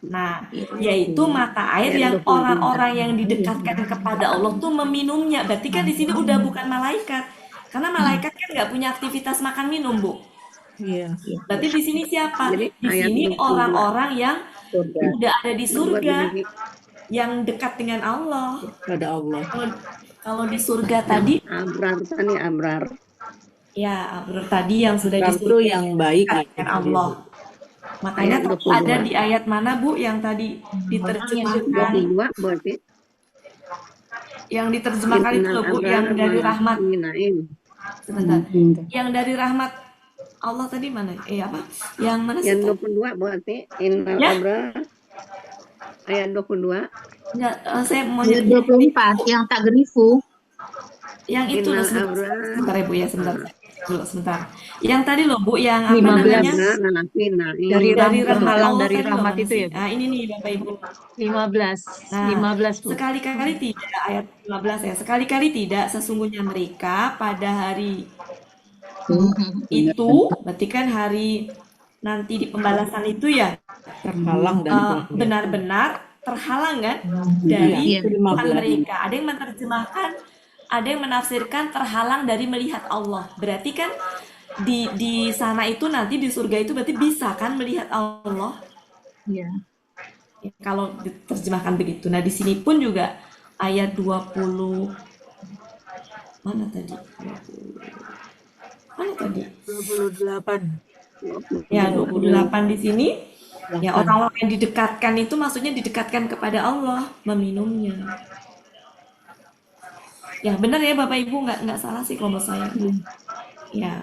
Nah, yaitu mata air yang orang-orang yang didekatkan kepada Allah tuh meminumnya. Berarti kan di sini udah bukan malaikat. Karena malaikat kan nggak punya aktivitas makan minum, Bu. Iya. Berarti di sini siapa? Jadi Di ayat sini 22. orang-orang yang udah ada di Buat surga, diri. yang dekat dengan Allah. Pada Allah. Kalau di surga tadi, Abrar tadi abrar. ya abrar tadi yang sudah di Itu surga yang baik dekat dengan Allah. Makanya Ayat tuh ada 22. di ayat mana Bu yang tadi diterjemahkan? 22 berarti Yang diterjemahkan itu loh Bu, yang dari rahmat. Minain. Sebentar. Yang dari rahmat Allah tadi mana? Apa? Yang mana sih? Yang tuh? 22 berarti innal Ya. abrar. Ayat 22. Enggak, saya mau Ayat nyebut 24 yang tak gerifu. yang itu loh, Innal sebentar, abrar. sebentar ya Bu ya, sebentar. Dulu sebentar. Yang tadi loh Bu, yang apa 15. namanya? Dari Dari rahmat terhalang Allah dari tadi loh, rahmat mana itu sih? ya, Bu? Nah, ini nih Bapak Ibu. 15. Nah, 15, Bu. sekali-kali tidak, ayat 15 ya. Sekali-kali tidak, sesungguhnya mereka pada hari itu, berarti kan hari nanti di pembalasan itu ya, Terhalang dari benar-benar terhalang kan dari Iya. Tuhan mereka. Ada yang menafsirkan terhalang dari melihat Allah. Berarti kan di sana itu nanti di surga itu berarti bisa kan melihat Allah. Iya. Ya, kalau diterjemahkan begitu. Nah, di sini pun juga ayat 20 mana tadi? Mana tadi? 28. Ya, 28 di sini. Ya, orang-orang yang didekatkan itu maksudnya didekatkan kepada Allah, meminumnya. Ya, benar ya Bapak Ibu, nggak salah sih kalau menurut saya. Ya.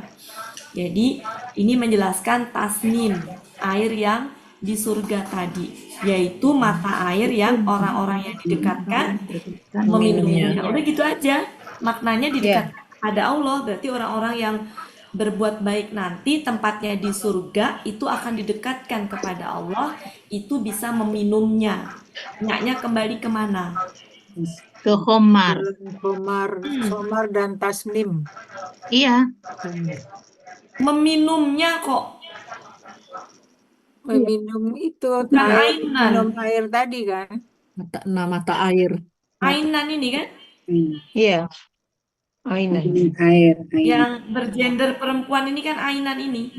Jadi ini menjelaskan tasnim, air yang di surga tadi, yaitu mata air yang orang-orang yang didekatkan meminumnya. Ya udah gitu aja. Maknanya didekatkan pada Allah, berarti orang-orang yang berbuat baik nanti tempatnya di surga itu akan didekatkan kepada Allah, itu bisa meminumnya. Nyaknya kembali kemana? Ke Khomar. Somar dan Tasnim. Iya. Meminumnya kok. Minum itu Bukan air, ainan. minum air tadi kan? Mata air. Ainan ini kan? Iya. Ainan. Air. Yang bergender perempuan ini kan ainan ini.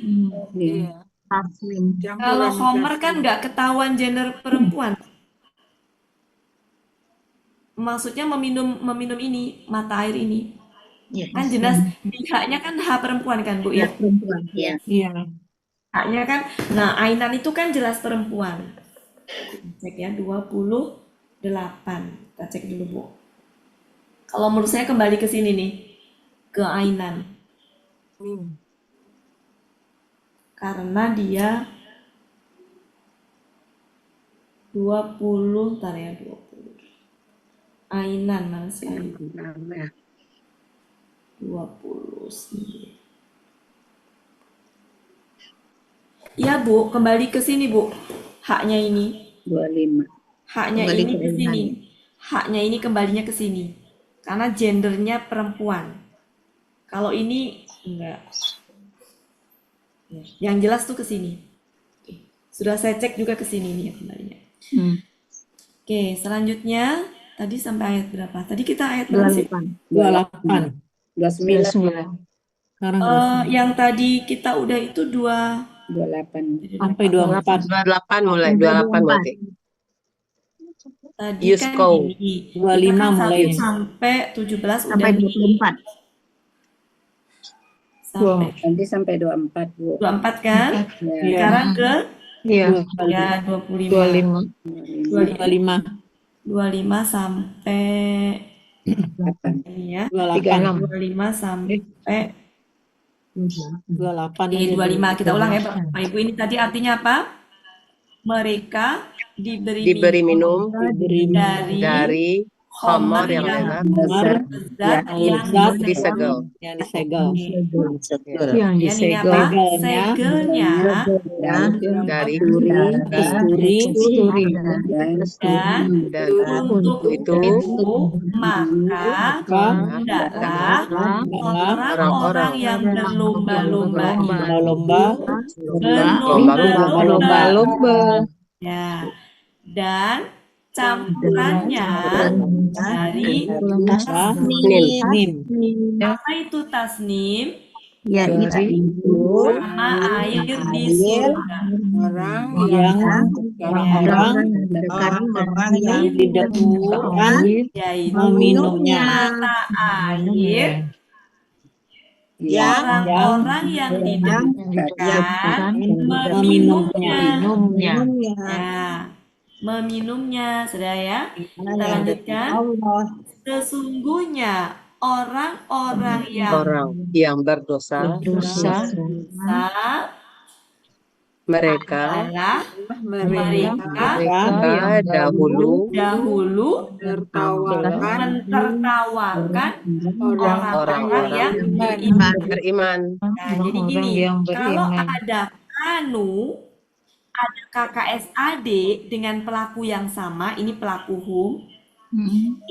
Iya. Taslim. Kalau Campuran Homer kan Tasnim. nggak ketahuan gender perempuan. Maksudnya meminum ini, mata air ini. Iya. Kan jelas pihaknya kan H perempuan kan, Bu ya? Perempuan. Iya. Iya. Haknya kan. Nah, ainan itu kan jelas perempuan. Cek ya, 28. Kita cek dulu, Bu. Kalau menurut saya kembali ke sini nih. Ke ainan. Karena dia 20, ntar ya, 20. Ainan, mana sih ainan? 29. Ya, Bu, kembali ke sini, Bu. Haknya ini. 25. Haknya Kembali ini ke ke sini. Haknya ini kembalinya ke sini. Karena gendernya perempuan. Kalau ini enggak. Yang jelas tuh ke sini. Oke. Sudah saya cek juga ke sini nih ya kembalinya. Oke, selanjutnya tadi sampai ayat berapa? Tadi kita ayat berapa sih? 28. 29. Sekarang Yang tadi kita udah itu 28. sampai 24. 28 mulai, 28 berarti. tadi kan Yusko. gini. 25 Kita kan mulainya. sampai 17 Sampai udah nih. 24. Sampai Nanti sampai 24, Bu. 24 kan? Ya. Sekarang ke Iya. ya 25. 25. 25 sampai 8. ini ya. 28. 25 sampai 28 Oke, 25 kita ulang ya Bapak Ibu. Ini tadi artinya apa? Mereka Diberi minum dari khamar yang lezat zat yang disegel. yang disegel. Yang Ya, ini apa? Segelnya Segelnya Dari kasturi dan untuk itu maka hendaklah orang-orang yang berlomba-lomba berlomba-lomba ya, dan campurannya dari tasnim. apa itu tasnim? Ya, ini tadi. Sama air di surga. Orang-orang yang didekatkan Yaitu meminumnya. mata air orang-orang yang didekatkan meminumnya. Ya, meminumnya, sudah ya. Kita lanjutkan. Sesungguhnya orang-orang yang berdosa mereka dahulu mentertawakan orang-orang yang beriman. Nah, jadi gini, kalau ada kanu, ada KKSAD dengan pelaku yang sama, ini pelaku hum,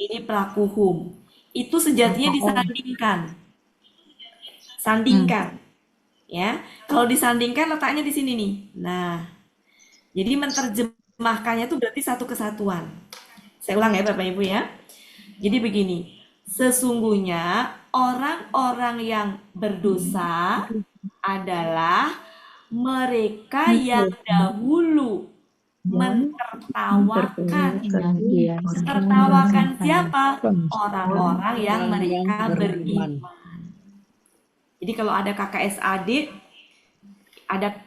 ini pelaku hum. Itu sejatinya disandingkan. Ya, kalau disandingkan letaknya di sini nih. Nah, jadi menerjemahkannya itu berarti satu kesatuan. Saya ulang ya Bapak Ibu ya. Jadi begini, sesungguhnya orang-orang yang berdosa adalah mereka yang dahulu mentertawakan siapa? Orang-orang yang mereka beriman. Jadi kalau ada KKSAD,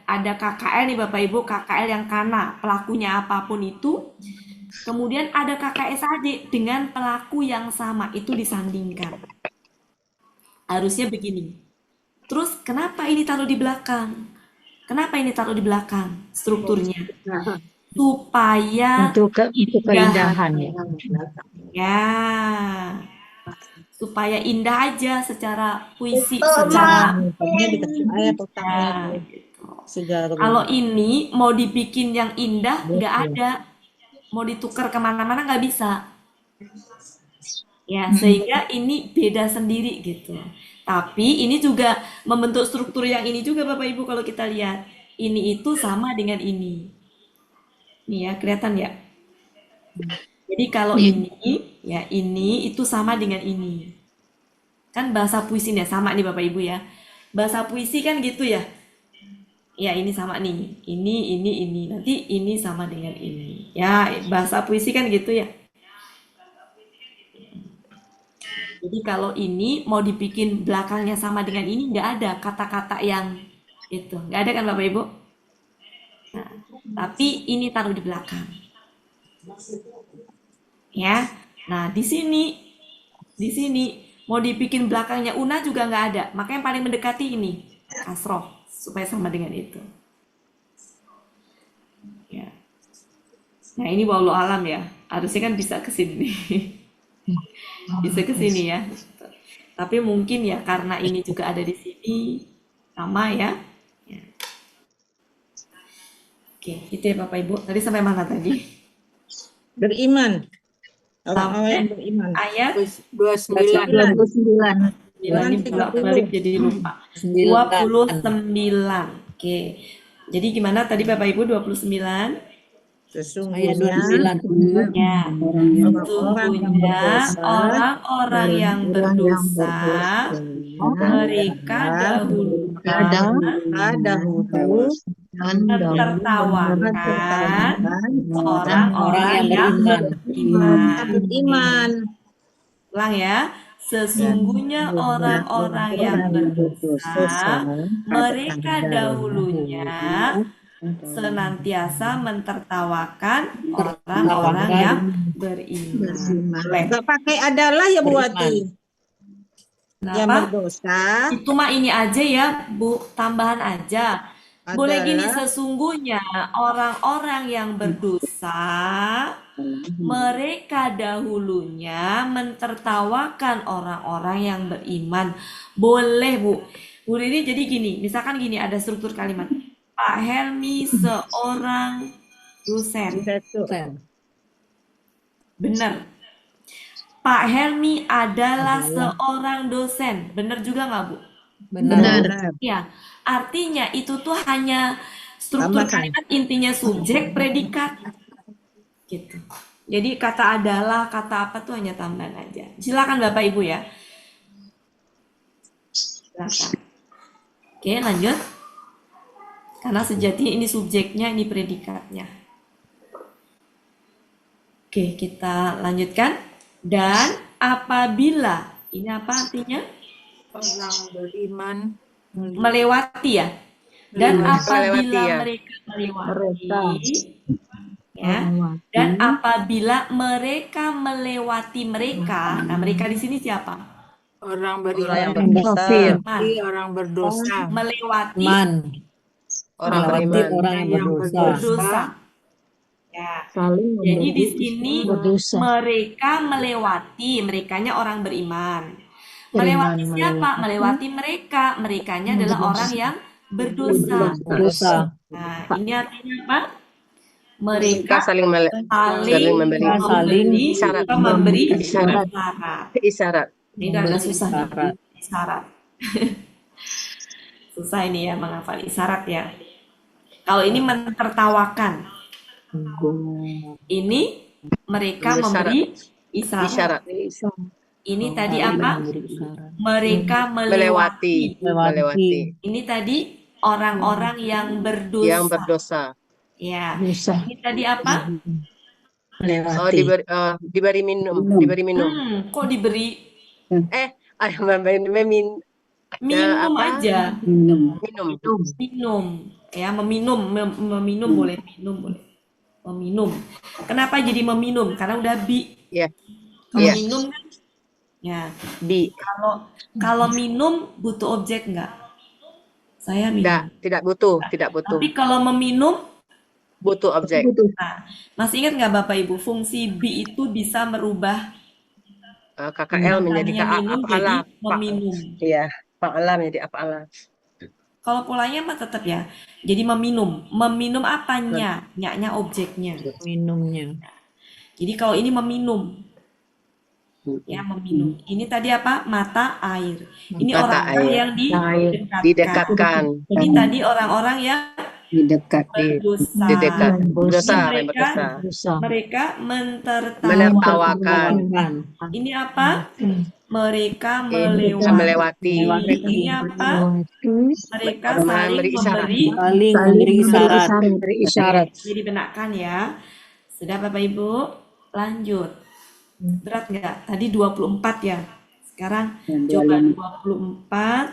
ada KKL nih Bapak Ibu, KKL yang kana, pelakunya apapun itu, kemudian ada KKSAD dengan pelaku yang sama, itu disandingkan. Harusnya begini, Terus kenapa ini taruh di belakang? Kenapa ini taruh di belakang strukturnya? Supaya Untuk keindahan ya. ya, supaya indah aja secara puisi, secara kalau ini mau dibikin yang indah nggak ada, mau ditukar kemana-mana nggak bisa. Ya, sehingga ini beda sendiri gitu. Tapi ini juga membentuk struktur yang ini juga Bapak Ibu kalau kita lihat. Ini itu sama dengan ini. Nih ya, kelihatan ya? Jadi kalau ini, ya ini itu sama dengan ini. Kan bahasa puisinya sama nih Bapak Ibu ya. Bahasa puisi kan gitu ya. Ya ini sama nih. Ini. Nanti ini sama dengan ini. Ya, bahasa puisi kan gitu ya. Jadi kalau ini mau dibikin belakangnya sama dengan ini, nggak ada kata-kata yang itu. Nggak ada kan Bapak Ibu? Nah, tapi ini taruh di belakang. Ya. Nah, di sini mau dibikin belakangnya una juga nggak ada. Makanya yang paling mendekati ini, kasroh, supaya sama dengan itu. Ya. Nah, ini wallahu alam ya. Harusnya kan bisa ke sini. Bisa ke sini ya. Tapi mungkin ya karena ini juga ada di sini sama ya. Ya. Oke, itu ya Bapak Ibu. Tadi sampai mana tadi? Beriman. Orang-orang yang Sampai beriman. ayat 29. 9 ini bolak-balik jadi lupa. 29. Oke. Jadi gimana tadi Bapak Ibu 29? Sesungguhnya Ya, sesungguhnya orang-orang yang berdosa mereka dahulu mentertawakan orang-orang yang beriman. Ulang ya. Sesungguhnya orang-orang yang berdosa mereka dahulunya senantiasa mentertawakan orang-orang yang beriman. Gak pakai adalah ya Bu Wati. Yang Kenapa? berdosa Itu mah ini aja ya, Bu, tambahan aja. Boleh gini, sesungguhnya orang-orang yang berdosa mereka dahulunya mentertawakan orang-orang yang beriman. Boleh, Bu. Bu Riri, jadi gini, misalkan gini ada struktur kalimat. Pak Helmi seorang dosen. Benar. Pak Helmi adalah seorang dosen. Benar juga nggak, Bu? Benar. Ya, artinya itu tuh hanya struktur kalimat, intinya subjek, predikat. Gitu. Jadi kata adalah, kata apa tuh hanya tambahan aja. Silakan Bapak Ibu ya. Silakan. Oke, lanjut. Karena sejatinya ini subjeknya, ini predikatnya. Oke, kita lanjutkan. Dan apabila, ini apa artinya? Orang beriman Melewati ya. Dan apabila ya. mereka melewati, ya. Dan apabila mereka melewati mereka, nah mereka di sini siapa? orang Orang yang beriman berdosa. orang berdosa. Melewati Orang beriman. Orang yang berdosa. Ya. Jadi di sini mereka melewati, merekanya orang beriman. Melewati siapa? Melewati mereka. Merekanya adalah orang yang berdosa. Nah, ini artinya apa? Mereka saling memberi isyarat. Ini agak susah nih, isyarat. Susah ini ya menghafal isyarat ya. Kalau ini mentertawakan. Ini mereka memberi isyarat. Ini tadi apa? Mereka melewati. Ini tadi orang-orang yang berdosa. Ya. Ini tadi apa? Oh, diberi minum. Kok diberi? Minum aja. Minum. Ya, meminum boleh, meminum. Kenapa jadi meminum? Karena udah bi. Kalau minum kan, ya. Bi. Kalau minum butuh objek nggak? Saya minum. Tidak butuh, tidak butuh. Tapi kalau meminum, Butuh objek. nah, masih ingat nggak Bapak Ibu, fungsi be itu bisa merubah KKL menjadi tadinya minum jadi af'ala. meminum. Iya, fa'ala menjadi af'ala. Kalau polanya mah tetap ya. Jadi meminum. Meminum apanya? Nya objeknya. Minumnya. Jadi kalau ini meminum. Ya, meminum. Ini tadi apa? Mata air. Ini Mata orang-orang air. yang Didekatkan. Ini tadi orang-orang yang Didekat. berdosa. Didekat. Dosa, yang Mereka berdosa. mereka Menertawakan. Ini apa? Mereka Melewati. Ini apa? Mereka Memberi isyarat. memberi Saling memberi isyarat. Jadi benarkan ya. Sudah Bapak Ibu? Lanjut. Berat nggak? Tadi 24 ya. Sekarang coba 24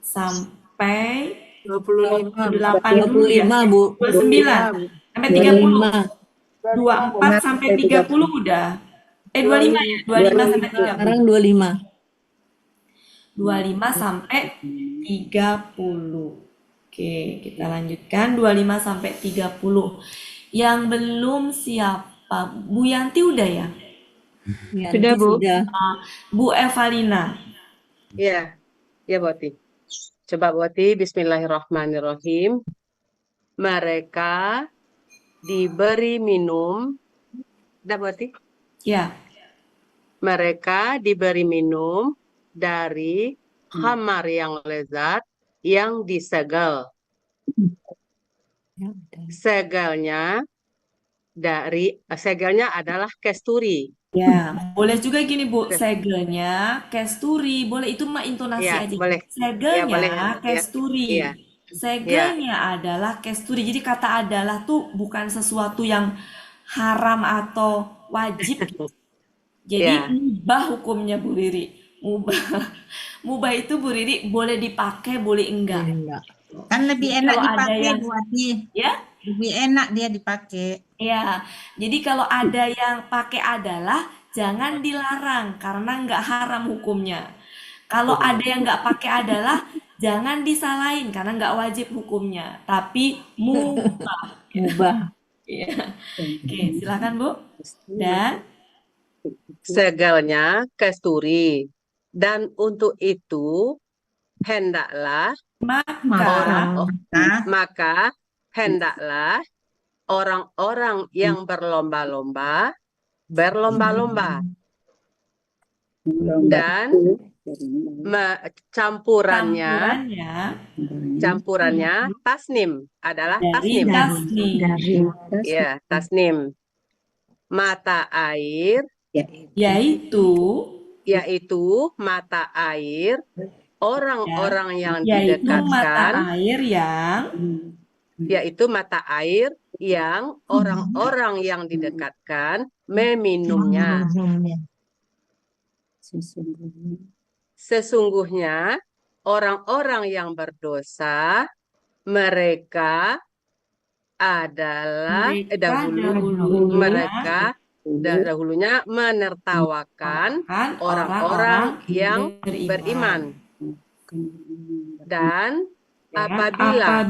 sampai 25. 8 dulu ya. 25, Bu. 29 sampai 30. 24 sampai 30 udah. 25 ya. 25 sampai 30. Sekarang 25. 25 sampai 30. Oke, kita lanjutkan 25 sampai 30. Yang belum siapa? Bu Yanti udah ya? Sudah, Bu. Bu Evalina. Iya, ya Boti. Coba Boti, Bismillahirrahmanirrahim. Mereka diberi minum. Udah Boti? Ya. Mereka diberi minum dari khamar yang lezat yang disegel. Segelnya adalah kasturi. Ya, boleh juga gini Bu, segelnya kasturi, boleh itu mah intonasi Ya, aja. boleh. Segelnya Ya, boleh. kasturi. Ya. Segelnya adalah kasturi. Jadi kata adalah tuh bukan sesuatu yang haram atau wajib. Jadi Ya. mubah hukumnya Bu Riri. Mubah itu Bu Riri boleh dipakai, boleh enggak. Kan lebih Jadi enak kalau ada dipakai yang Bu Ati. ya, Lebih enak dia dipakai. ya. Jadi kalau ada yang pakai adalah jangan dilarang karena nggak haram hukumnya. Kalau ada yang nggak pakai adalah jangan disalahin karena nggak wajib hukumnya, tapi mubah. Mubah. Iya. Oke, silakan Bu. Dan Segelnya kasturi. Dan untuk itu hendaklah maka hendaklah orang-orang yang berlomba-lomba dan campurannya tasnim adalah dari tasnim. tasnim, Ya, tasnim. Mata air yaitu mata air orang-orang yang didekatkan, yaitu mata air yang orang-orang yang didekatkan meminumnya. Sesungguhnya orang-orang yang berdosa mereka adalah dahulunya menertawakan orang-orang yang beriman. Dan apabila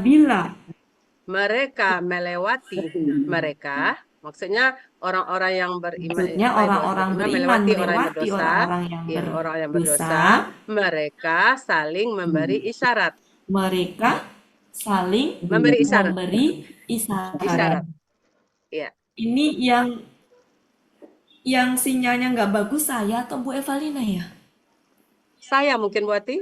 mereka melewati mereka, maksudnya orang-orang yang beriman, melewati orang yang berdosa, mereka saling memberi isyarat. Isyarat. Ya. Ini yang sinyalnya nggak bagus saya atau Bu Evalina ya? Saya mungkin Buati.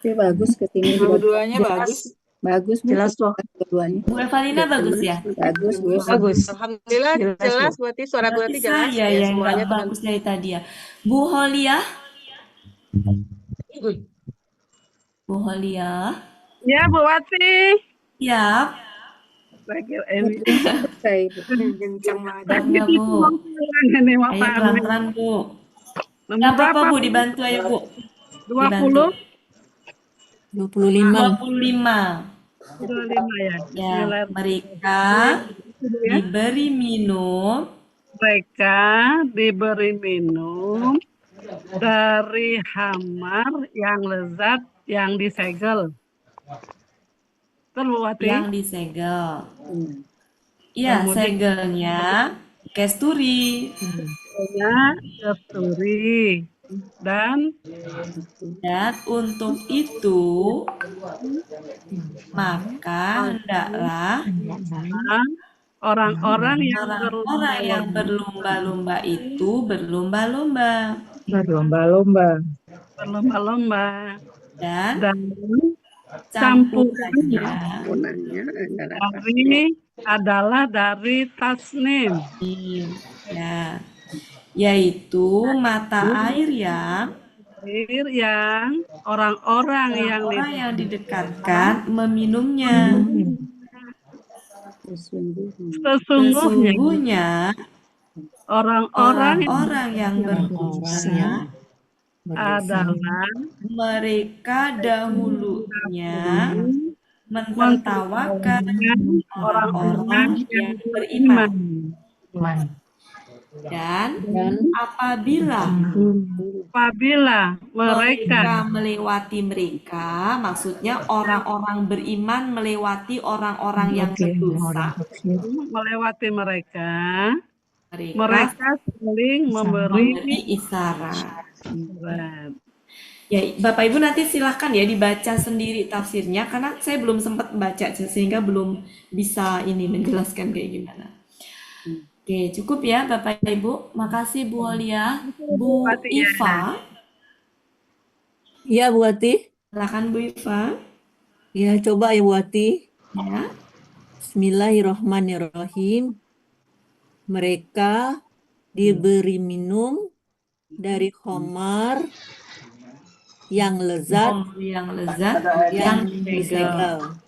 Tapi bagus ke sini. Dua-duanya bagus. Bagus, jelas kok keduanya. Bu Evalina bagus ya? Bagus. Alhamdulillah jelas Buati, suara Buati jelas. Saya ya, semuanya bagus dari tadi ya. Bu Holia. Ya, Bu Wati. Siap. Kencang banget. Ya, Bu. Ayo pelan-pelan, Bu. Nggak apa-apa, Bu. Dibantu ayo, Bu. 20. 25 ya. Ya, mereka diberi minum. Mereka diberi minum dari khamar yang lezat yang disegel. Betul Bu Wati. Yang disegel. Iya, Kemudian- segelnya Kesturi. Kesturi. Dan untuk itu maka hendaklah orang-orang yang berlomba-lomba itu berlomba-lomba. berlomba-lomba. Dan campurannya campurannya adalah dari tasnim. Ya, yaitu mata air yang orang-orang yang didekatkan meminumnya. Sesungguhnya orang-orang yang berdosa adalah mereka dahulunya mentertawakan orang-orang yang beriman. Dan apabila mereka melewati mereka, maksudnya orang-orang beriman melewati orang-orang yang berdosa, melewati mereka saling memberi isyarat. Ya, Bapak Ibu nanti silahkan ya dibaca sendiri tafsirnya, karena saya belum sempat baca sehingga belum bisa ini menjelaskan kayak gimana. Oke, cukup ya Bapak Ibu. Makasih Bu Olia. Bu Iva. Iya, Bu Wati. Silakan Bu Iva. Ya, coba ya Bu Wati. Ya. Bismillahirrahmanirrahim. Mereka diberi minum dari khamar yang lezat, yang disegel.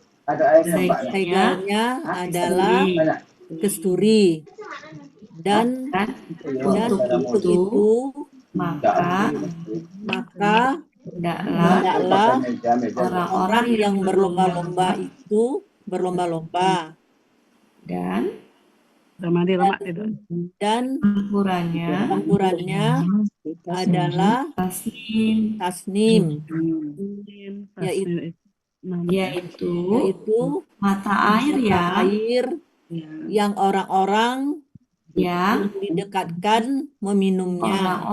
Segelnya adalah kesturi. Dan untuk itu maka hendaklah orang-orang yang berlomba-lomba itu berlomba-lomba. Dan campurannya adalah tasnim, yaitu mata air yang orang-orang yang didekatkan meminumnya.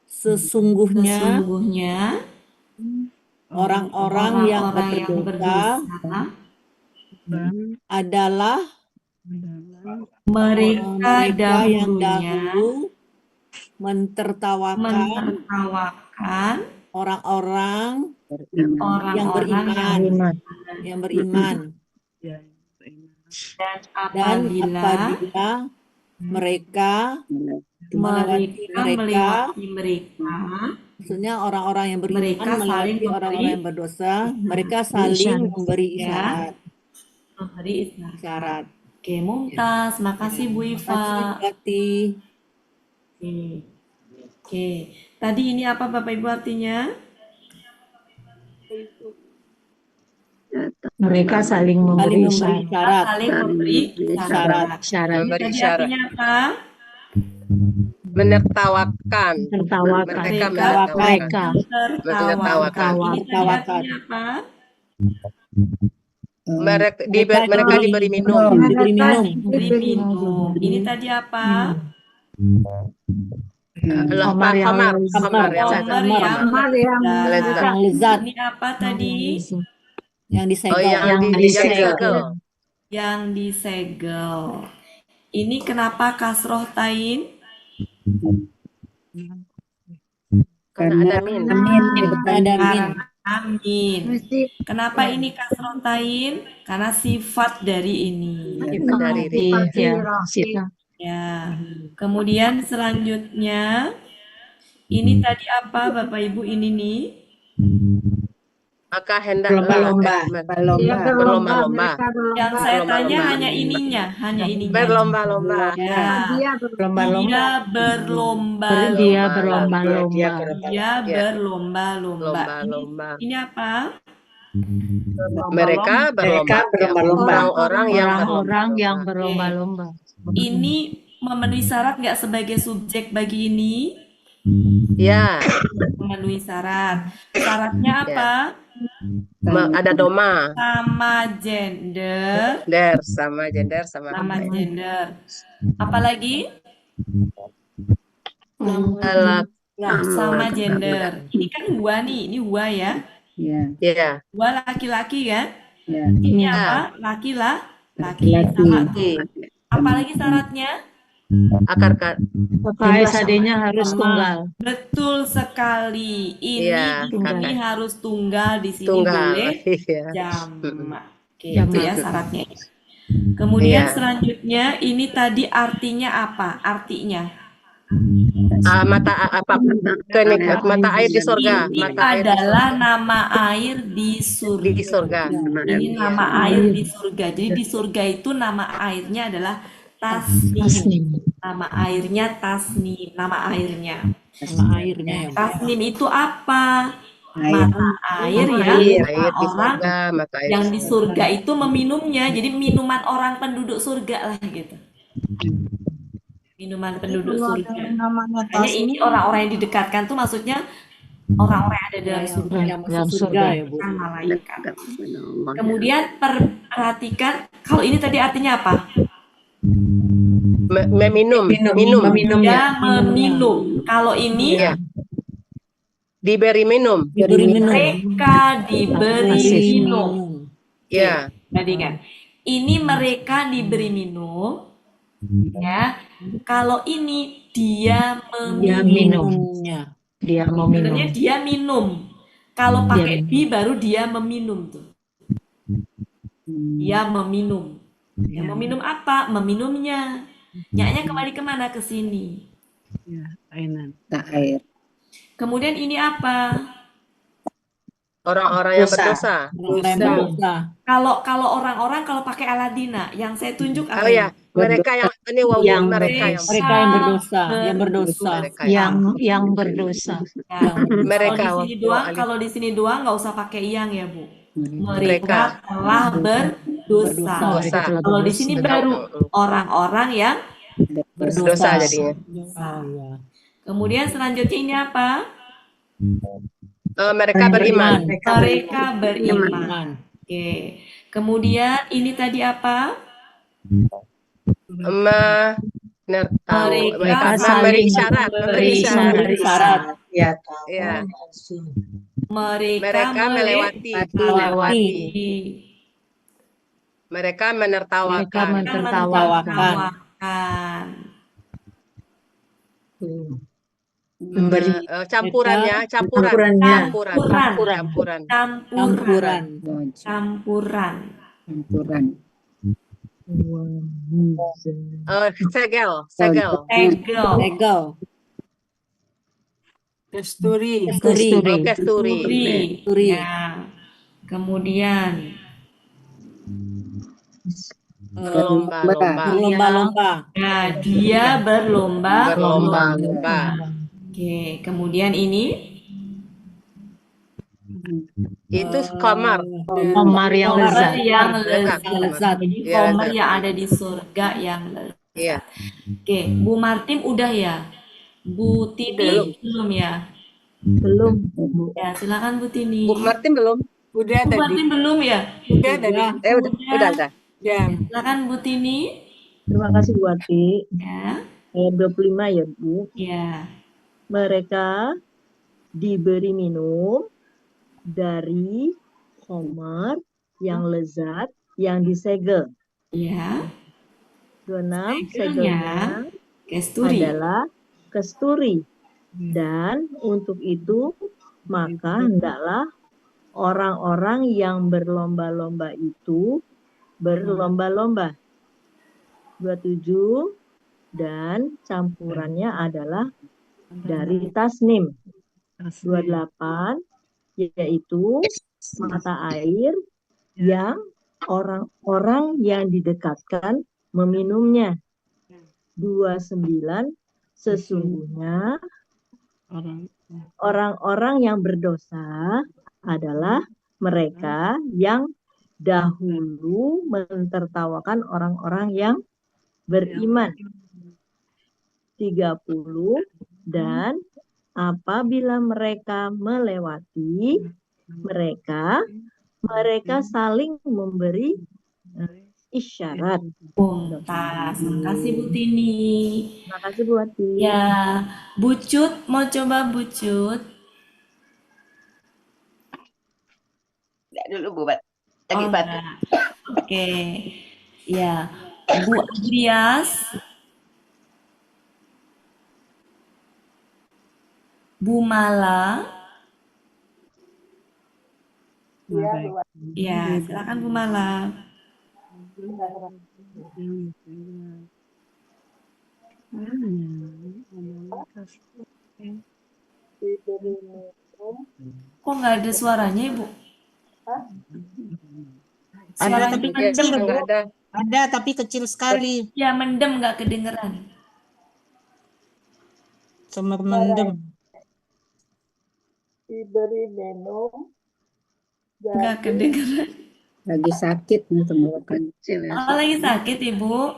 Sesungguhnya orang-orang yang berdosa adalah mereka yang dahulu mentertawakan orang-orang yang beriman. Dan apabila mereka melewati mereka, maksudnya orang-orang yang beriman melewati orang-orang yang berdosa, mereka saling memberi isyarat. Oke, Mumtaz, makasih Bu Iva. Oke, tadi ini apa Bapak Ibu artinya? Mereka saling memberi isyarat. Tadi artinya apa? Menertawakan. Mereka. Ini tadi artinya apa? Mereka diberi minum. Ini tadi apa? Khamar yang lezat. Ini apa tadi? Yang disegel. Yang disegel. Ini kenapa kasroh tain? Karena ada Amin. Kenapa ini kasroh tain? Karena sifat dari ini. Ya. Kemudian selanjutnya ini tadi apa Bapak Ibu ini nih? Maka berlomba-lomba. Yang saya tanya hanya ininya. Berlomba-lomba. Ya. Dia berlomba-lomba. Ini apa? Mereka berlomba-lomba. Orang-orang yang berlomba-lomba. Ini memenuhi syarat nggak sebagai subjek bagi ini? Ya, Memenuhi syarat. Syaratnya ya. apa? Ada doma. Sama gender. Sama gender, sama Sama apa ya? gender. Apalagi? Sama gender. Ini kan gua nih, ini gua ya. Iya. Gua laki-laki kan? Ya. Ini Ya. apa? Laki sama tuh. Apalagi syaratnya? Akar kata. KSAD-nya harus tunggal. Betul sekali. Iya, Ini harus tunggal, di sini Tunggal. boleh Iya. jamak. Oke, Jamak. itu ya syaratnya. Kemudian Iya. selanjutnya ini tadi artinya apa? Artinya Mata air di surga. ini Mata air di adalah surga. nama air di surga. Di surga. Ini nama air di surga. Jadi di surga itu nama airnya adalah tasnim. Nama airnya tasnim. Nama airnya. Nama airnya ya. Tasnim itu apa? Mata air yang Air di orang surga, mata air yang di di surga itu meminumnya. Jadi minuman orang penduduk surga lah gitu. Minuman penduduk surga. Namanya Makanya ini orang-orang yang didekatkan tuh maksudnya orang-orang yang ada dalam surga. Yang masuk surga ya, Bu. Bukan malaikat. Kemudian perhatikan kalau ini tadi artinya apa? meminum. Dia meminum. Kalau ini Iya. Diberi minum. mereka diberi minum. Ya. Tadi kan. Ini mereka diberi minum. Ya. Kalau ini dia meminum. Dia mau minum. Sebenarnya dia minum. Kalau pakai di baru dia meminum tuh. Dia meminum. Yang meminum apa? Meminumnya. Nyaknya kembali kemana? Ke sini. Ya, ainan. Air. Kemudian ini apa? Orang-orang yang berdosa. Kalau orang-orang kalau pakai Aladina, yang saya tunjuk apa? Oh ya, mereka yang ini mereka yang berdosa, yang berdosa. Mereka kalau di sini doang nggak usah pakai yang ya, Bu. Mereka telah berdosa. Kalau di sini baru orang-orang yang berdosa jadinya. Kemudian selanjutnya ini apa? Mereka beriman. Mereka beriman. Oke. Kemudian ini tadi apa? Mereka memberi syarat. Ya, Ya. Mereka melewati. Mereka menertawakan. Memberi Campuran. Segel. Kesturi. Ya. Kemudian berlomba-lomba. Nah, dia berlomba-lomba. Oke, kemudian ini itu kamar yang lezat. Jadi kamar yang ada di surga yang lezat. Iya. Oke, Bu Martim udah ya? Bu Tini belum ya? Belum. Ya, silakan Bu Tini. Bu Martim belum? Udah Bu tadi. Martim belum ya? Udah tadi. Udah. Ya. Silakan Bu Tini. Terima kasih Bu Ati. Ya. Ayat 25 ya Bu. Ya. Mereka diberi minum dari khamar yang lezat yang disegel. Ya. 26 segelnya Kesturi. adalah kesturi. Dan untuk itu maka hendaklah orang-orang yang berlomba-lomba itu berlomba-lomba. 27 dan campurannya adalah dari tasnim. 28 yaitu mata air yang orang-orang yang didekatkan meminumnya. 29 sesungguhnya orang-orang yang berdosa adalah mereka yang dahulu mentertawakan orang-orang yang beriman. 30 dan Apabila mereka melewati, mereka saling memberi isyarat. Tuntas. Makasih Bu Tini. Terima kasih Bu Wati. Ya, Bucut, mau coba Bucut? Enggak dulu Bu, lagi batuk. Enggak. Oke. Ya, Bu Adrias. Bu Mala. Iya, Bu. Ya, silakan Bu Mala. Kok nggak ada suaranya, Ibu? Ada tapi kecil, Bu. Nggak ada. Ada tapi kecil sekali. Ya, mendem nggak kedengeran. Cuma mendem. Diberi minum Nggak kedengeran. Lagi sakit nih tenggorokan. Oh, lagi sakit, Ibu?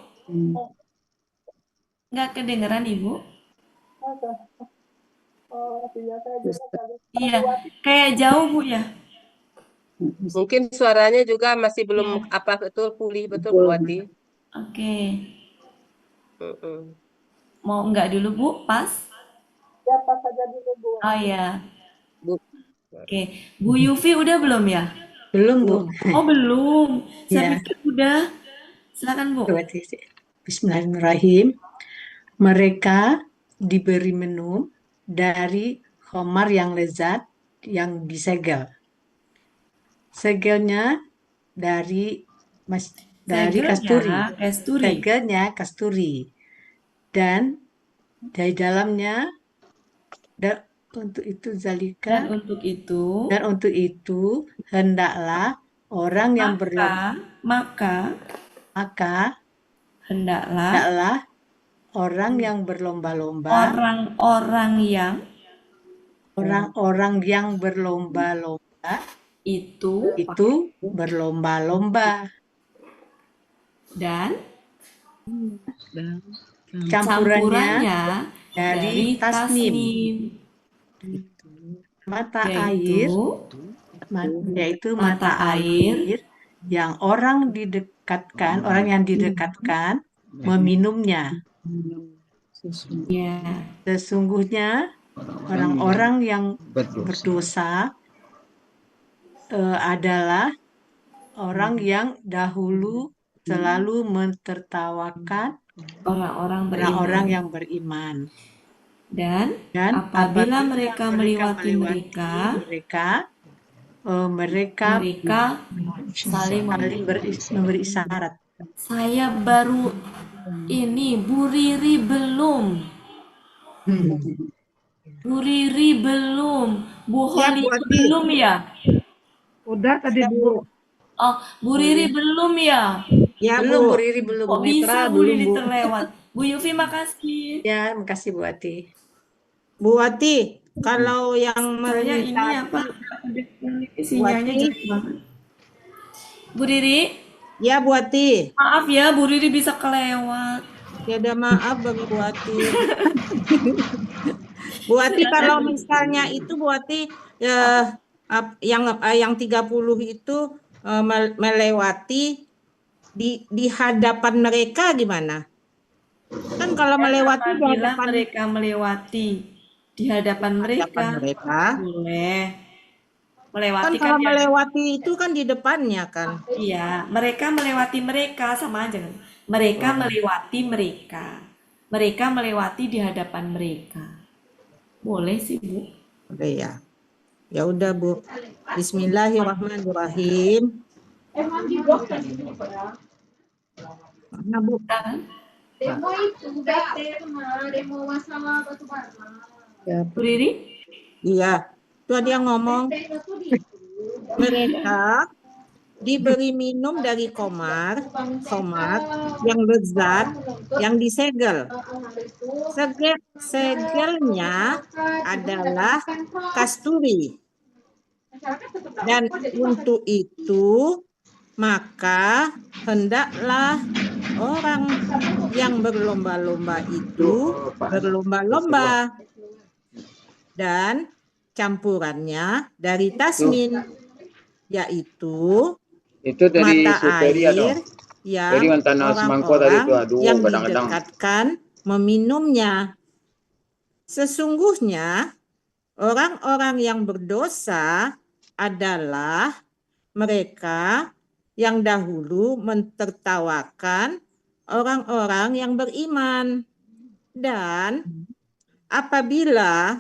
Nggak kedengeran, Ibu? Iya, kayak jauh, Bu, ya? Mungkin suaranya juga masih belum apa betul pulih betul Bu Wati. Oke. Mau enggak dulu, Bu? Pas? Ya, pas saja dulu Bu. Oh iya. Bu. Oke. Bu Yufi udah belum ya? Belum, Bu. Oh, belum. Saya Ya. pikir udah. Silakan, Bu. Bismillahirrahmanirrahim. Mereka diberi minum dari khamar yang lezat yang disegel. Segelnya dari kasturi. Segelnya kasturi. Dan dari dalamnya untuk itu zalika. Dan untuk itu hendaklah orang yang maka hendaklah orang yang berlomba-lomba. Orang-orang yang berlomba-lomba itu berlomba-lomba. Dan campurannya dari tasnim. Yaitu mata air yang orang yang didekatkan meminumnya. Sesungguhnya orang-orang yang berdosa adalah orang yang dahulu selalu mentertawakan orang-orang yang beriman. Dan apabila mereka melewati mereka saling memberi isyarat. Saya baru ini, Bu Riri belum. Bu Riri belum. Bu Holi belum ya? Udah tadi Bu. Oh, Bu Riri belum ya? Ya, belum, Bu Bu. Riri belum. Kok bisa Bu Riri terlewat? Bu Yufi makasih. Ya, makasih Bu Wati. Bu Wati, kalau yang Saya ini apa? Sinyalnya jelek banget. Bu Riri? Ya, Bu Wati. Maaf ya, Bu Riri bisa kelewat. Ya udah maaf Bang Bu Wati. Bu Wati kalau misalnya itu Bu Wati yang 30 itu melewati di hadapan mereka gimana? Kan kalau melewati di hadapan mereka melewati di hadapan mereka. Boleh. Melewati kan kalau melewati itu kan di depannya kan. Iya, mereka melewati mereka sama aja. Mereka melewati mereka. Mereka melewati di hadapan mereka. Boleh sih, Bu. Udah ya. Ya udah, Bu. Bismillahirrahmanirrahim. Mana, Bu? Demo itu demo masalah batu bara. Ya, Bu Riri? Iya. Itu dia ngomong. Mereka diberi minum dari khamar yang lezat, yang disegel. Segelnya adalah kasturi. Dan untuk itu, maka hendaklah orang yang berlomba-lomba itu berlomba-lomba. dan campurannya dari tasmin, yaitu Itu dari mata Suteria air dong. yang Jadi mantan semangko tadi itu, orang aduh, yang kadang-kadang. didekatkan meminumnya. Sesungguhnya orang-orang yang berdosa adalah mereka yang dahulu mentertawakan orang-orang yang beriman, dan apabila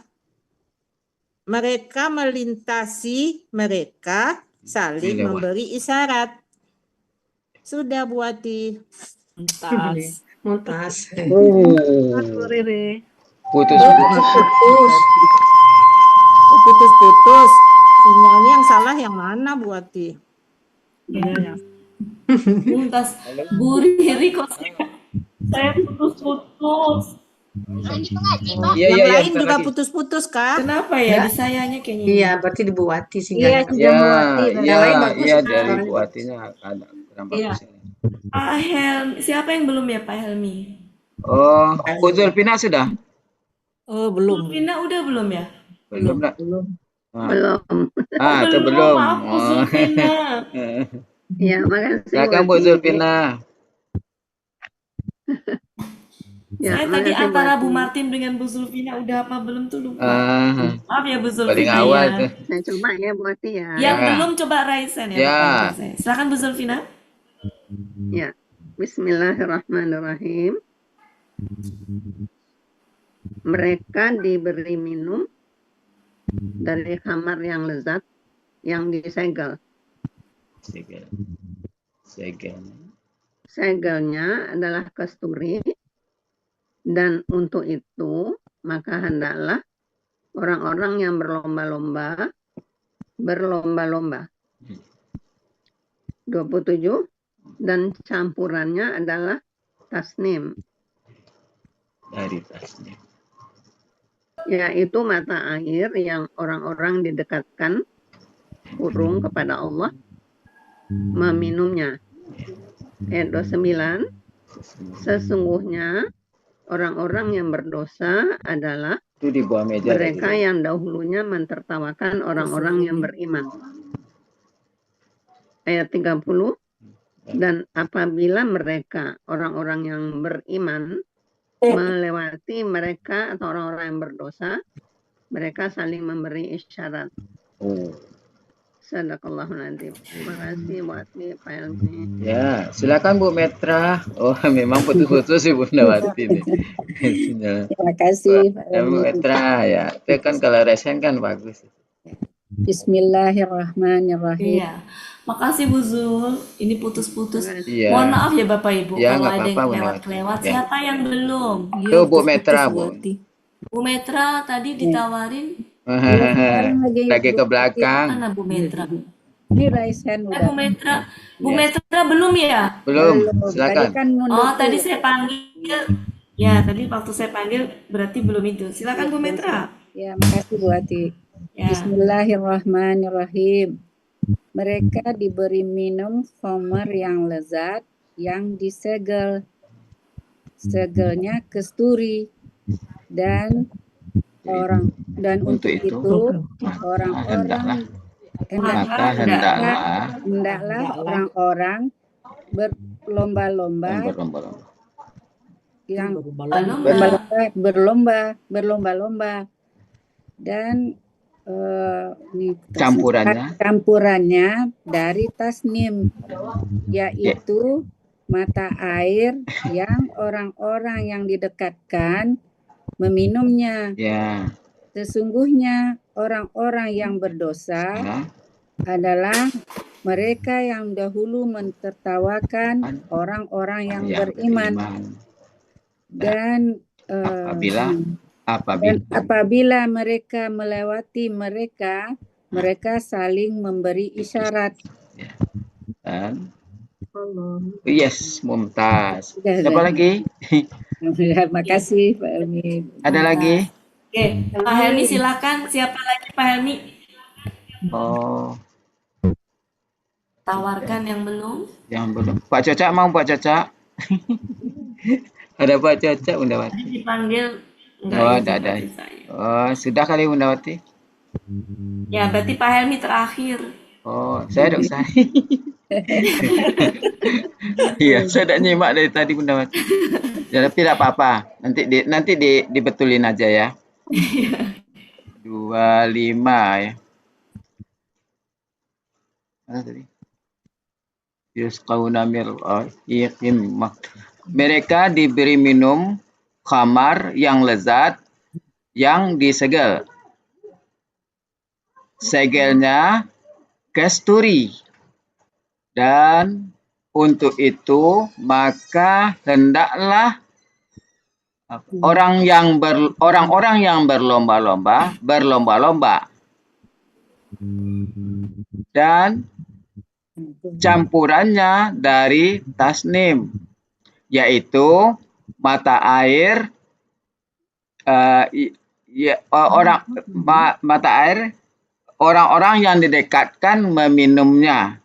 mereka melintasi mereka saling Lewat. memberi isyarat. Sudah Bu Ati. Muntas. Muntas. Bu Riri. Putus. Putus. Oh, putus-putus. Sinyalnya yang salah yang mana Bu Ati? Iya, ya. Muntas. Bu Riri kok saya putus-putus. Iya, Yang iya, lain bentar juga lagi. putus-putus kah? Kenapa ya? Di sayanya kayaknya. Iya, berarti di Bu Wati Iya, sinyalnya. sudah Bu Wati. Iya, lain bagus, iya, dari suaranya Bu bagus. Atinya ada kurang Iya. bagus ini. Pak Helmi, siapa yang belum ya Pak Helmi? Oh, Bu Zulfina sudah? Oh, belum. Zulfina udah belum ya? Belum, nak. Belum. Ah, Belum. itu belum. Maaf Bu Zulfina. Ya, makasih. Silakan Bu Wati. Zulfina. Ya, Saya tadi makasih, antara Wati. Bu Martin dengan Bu Zulfina udah apa belum tuh lupa. Ah, Maaf ya Bu paling Zulfina awal ya. tuh. Saya coba ya, Bu Wati ya. Yang Ya. belum coba raise hand ya, Ya. Bapak Ibu saya. Silakan Bu Zulfina. Ya. Bismillahirrahmanirrahim. Mereka diberi minum dari khamar yang lezat yang disegel. Segel. Segel. Segelnya adalah kasturi, dan untuk itu maka hendaklah orang-orang yang berlomba-lomba 27, dan campurannya adalah tasnim, Dari tasnya. yaitu mata air yang orang-orang didekatkan kurung kepada Allah meminumnya. Ayat 29, sesungguhnya orang-orang yang berdosa adalah Itu di bawah meja mereka tadi. yang dahulunya mentertawakan orang-orang yang beriman. Ayat 30, dan apabila mereka, orang-orang yang beriman, melewati mereka atau orang-orang yang berdosa, mereka saling memberi isyarat. Oh. Sadaqallahul adzim. Terima kasih buat Pak Helmi. Ya, silakan Bu Metra. Oh, memang putus-putus sih Bu Nawati nih. Sinyal. Terima kasih Pak Ya, Bu Helmi. Metra ya. Itu kan kalau resen kan bagus. Bismillahirrahmanirrahim. Iya. Makasih Bu Zul. Ini putus-putus. Iya. Mohon maaf ya Bapak Ibu Ya, kalau nggak ada yang apa-apa, Bu kelewat-kelewat. Nawati. Ya. Siapa yang belum? Itu Bu Metra, Bu. Bu Metra tadi ditawarin Lagi ke belakang. mana Bu Metra? Ini raise hand udah. Bu Metra. Bu Metra belum ya? Belum, Tadi silakan. kan mundur Oh, tadi tuh. saya panggil. Ya, tadi waktu saya panggil berarti belum itu. Silakan Bu Metra. Ya, makasih Bu Ati. Ya. Bismillahirrahmanirrahim. Mereka diberi minum khamar yang lezat yang disegel. Segelnya kasturi, dan untuk itu orang-orang hendaklah orang-orang berlomba-lomba yang berlomba-lomba dan ini campurannya dari tasnim, yaitu mata air yang orang-orang yang didekatkan meminumnya. Ya. Sesungguhnya orang-orang yang berdosa adalah mereka yang dahulu mentertawakan orang-orang yang beriman. Dan apabila mereka melewati mereka, mereka saling memberi isyarat. Dan yes, mumtaz. Siapa lagi? Terima kasih Pak Helmi. Ada lagi? Oke, Pak Helmi silakan. Siapa lagi Pak Helmi? Oh, Tawarkan yang belum. yang belum. Pak Caca mau Pak Caca? Ada Pak Caca, Bunda Wati. Tadi dipanggil Enggak Oh, itu tidak ada. berarti saya. Oh, sudah kali Bundawati. Ya, berarti Pak Helmi terakhir. Oh, saya dok saya. Iya, saya tidak nyimak dari tadi Bundawati. Ya, tapi tidak apa-apa. Nanti dibetulin aja ya. 25 ya. Mana tadi? Yusqauna mir'ahiqim. Mereka diberi minum khamar yang lezat yang disegel. Segelnya kasturi. Dan untuk itu maka hendaklah orang-orang yang berlomba-lomba dan campurannya dari tasnim, yaitu mata air mata air orang-orang yang didekatkan meminumnya,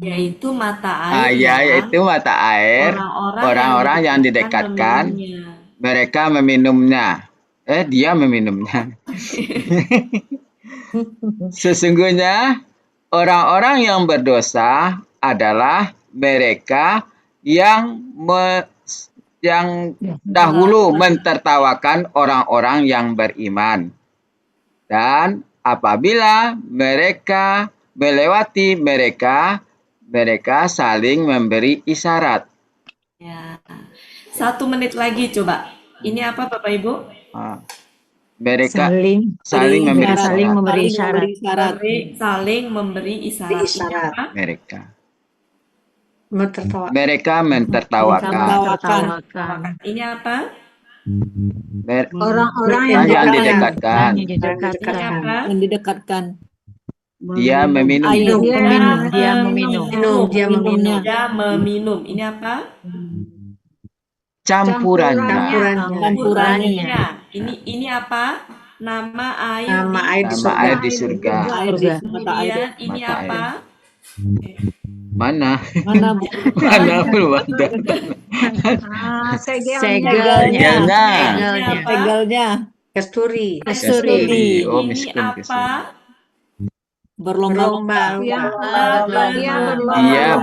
Yaitu mata air yaitu mata air orang-orang yang didekatkan mereka meminumnya. Dia meminumnya. Sesungguhnya orang-orang yang berdosa adalah mereka yang dahulu mentertawakan orang-orang yang beriman. Dan apabila mereka melewati mereka saling memberi isyarat. Ya. 1 menit lagi coba. Ini apa Bapak Ibu? Mereka saling memberi isyarat. Saling memberi isyarat. Isyarat. Mereka mentertawakan. Ini apa? Orang-orang yang didekatkan. Yang didekatkan. Dia meminum. Dia meminum. Ini apa? Campurannya. Ini apa? Nama air di surga. Kemudian ini apa? Mana belum ada. Segelnya. Kasturi. Oh, Ini miskin apa? Berlomba-lomba. Dia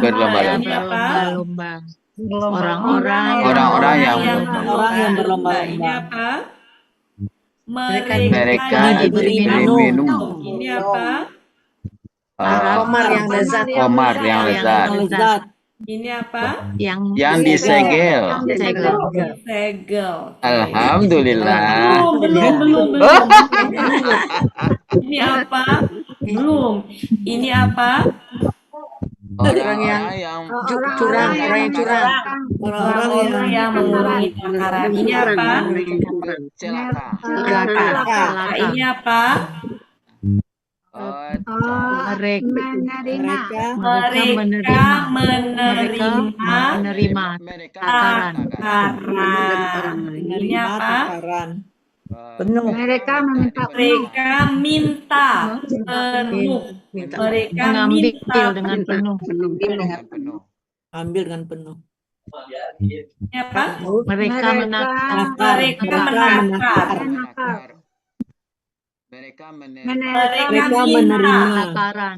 berlomba-lomba. Orang-orang yang berlomba-lomba. Ini apa? Mereka diberi minum. Ini apa? Komar yang lezat. Ini apa? Yang disegel. Alhamdulillah. Belum. Ini apa? Belum. Ini apa? Orang yang mengurangi takaran. Ini apa? celaka. Ini apa? Mereka menerima takaran. Ini apa? Penuh. Mereka minta penuh. Mereka minta dengan penuh. Ambil dengan penuh. Ini apa? Mereka menakar. Mereka menerima takaran.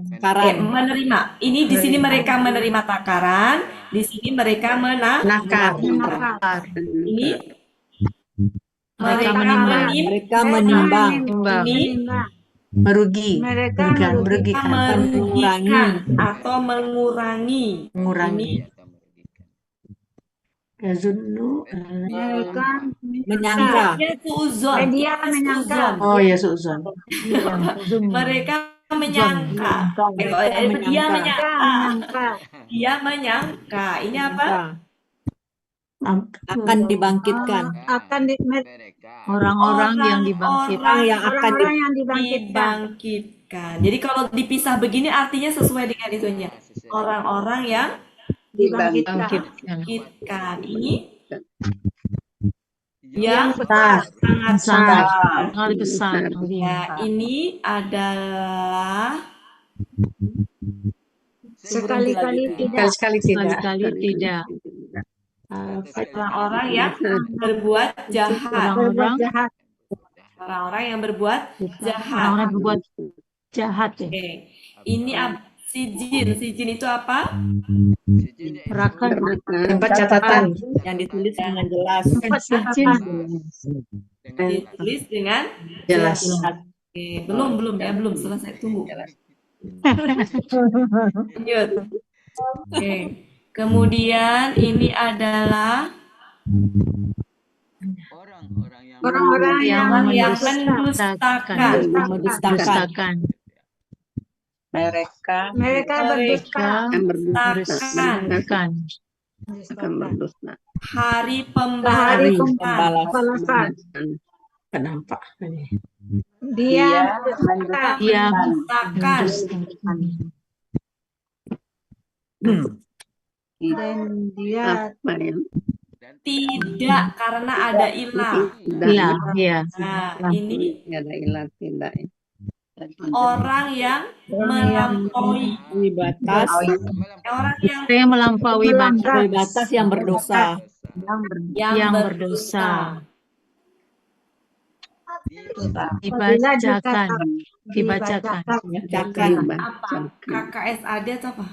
Menerima. Ini di sini mereka menerima takaran, di sini mereka menakar. Ini mereka menimbang. Ini merugikan atau mengurangi. Mereka menyangka. Dia menyangka. Oh ya, suzon. Mereka menyangka. Dia menyangka. Ini apa? Akan dibangkitkan. Orang-orang yang dibangkitkan. Dibangkitkan. Jadi kalau dipisah begini artinya sesuai dengan itunya. Orang-orang yang dibangkitkan. Ini yang sangat besar. Ya, ini adalah sekali-kali tidak. Orang-orang yang berbuat jahat. Berbuat jahat. Orang-orang yang berbuat jahat. Orang-orang berbuat jahat ya. Oke. Ini sijin. Sijin itu apa? Tempat catatan. Yang ditulis dengan jelas. Ditulis dengan Jelas. Oke, belum selesai, tunggu. Lanjut. Oke. Kemudian ini adalah Orang-orang yang mendustakan. mereka akan berdusta. Hari pembalasan. Kenapa? dia mendustakan. dan dia tidak karena ada ilah. Iya. Nah, ini Ada ilah tidak. orang yang melampaui Batas. orang yang Saya melampaui Batas yang berdosa. yang berdosa. Dibacakan. apa? KKSAD atau apa?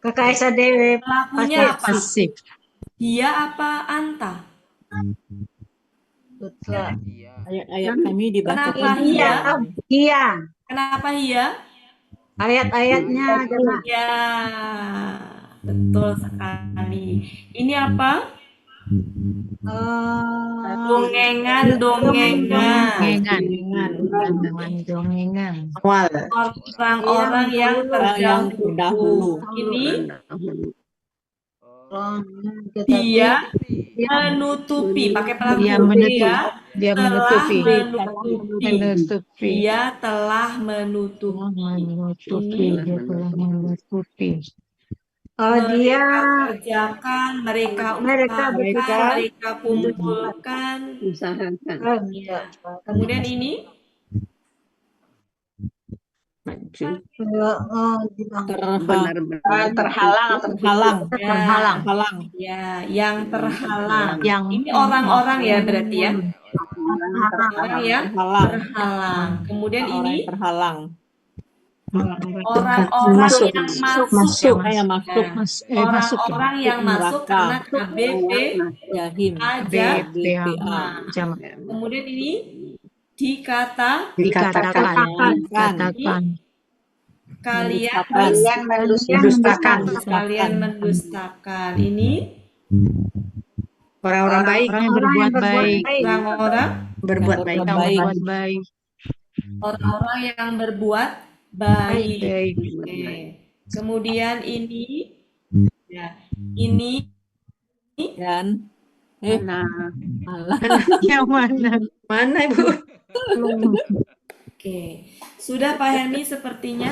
KKSAD Pelakunya apa? Pasif. Dia apa anta? Ayat-ayat kami Kenapa dibacakan. hia? Kenapa hia? ayat-ayatnya adalah Ya, betul sekali. Ini apa? Dongengan. Orang-orang yang terdahulu. Ini dia menutupi, pakai pelaku. Dia menutupi. Dia telah menutupi. dia kerjakan, mereka usahakan, mereka kumpulkan. Usahakan. Kemudian ini terhalang. Ya, yang terhalang. Ini orang-orang ya berarti ya. Orang yang terhalang. Kemudian ini Terhalang. orang-orang yang masuk. Orang-orang yang masuk karena KBP aja. Kemudian ini dikatakan kalian mendustakan. Ini Orang-orang baik. Orang yang berbuat baik. orang-orang Berbuat baik. orang-orang yang berbuat baik. Oke. Kemudian ini ya, ini Dan Yang mana? Mana Ibu? oke. Sudah Pak Helmi sepertinya?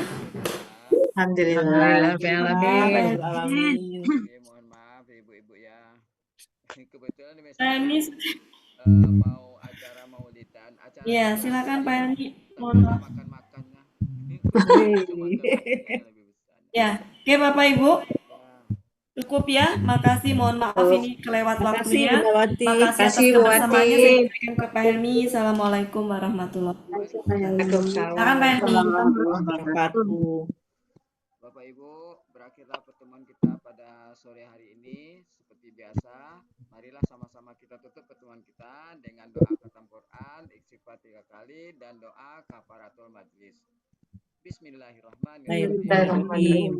Alhamdulillah. Alamin. Mohon maaf ya ibu-ibu ya. Kebetulan Pak Helmi, mau acara maulidan. ya silakan Pak Helmi. Mohon maaf. Makan-makannya. Ya, oke Bapak Ibu. Cukup ya, makasih. Mohon maaf ini kelewat waktunya. Makasih atas kebersamaannya. Saya berikan ke Pak Helmi. Assalamualaikum warahmatullahi wabarakatuh. Silakan Pak Helmi. Bapak Ibu, berakhirlah pertemuan kita pada sore hari ini. Seperti biasa, marilah sama-sama kita tutup pertemuan kita dengan doa khatam Quran, istighfar 3 kali, dan doa kafaratul majlis. Bismillahirrahmanirrahim.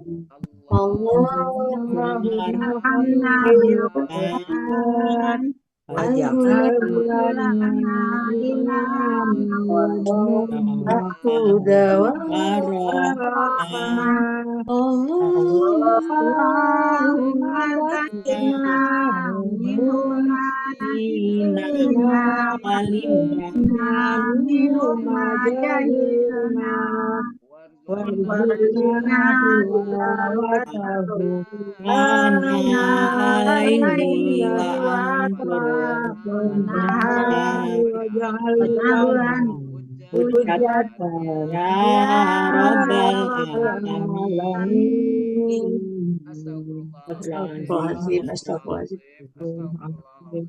Astagfirullahaladzim, astagfirullahaladzim. Astagfirullahaladzim.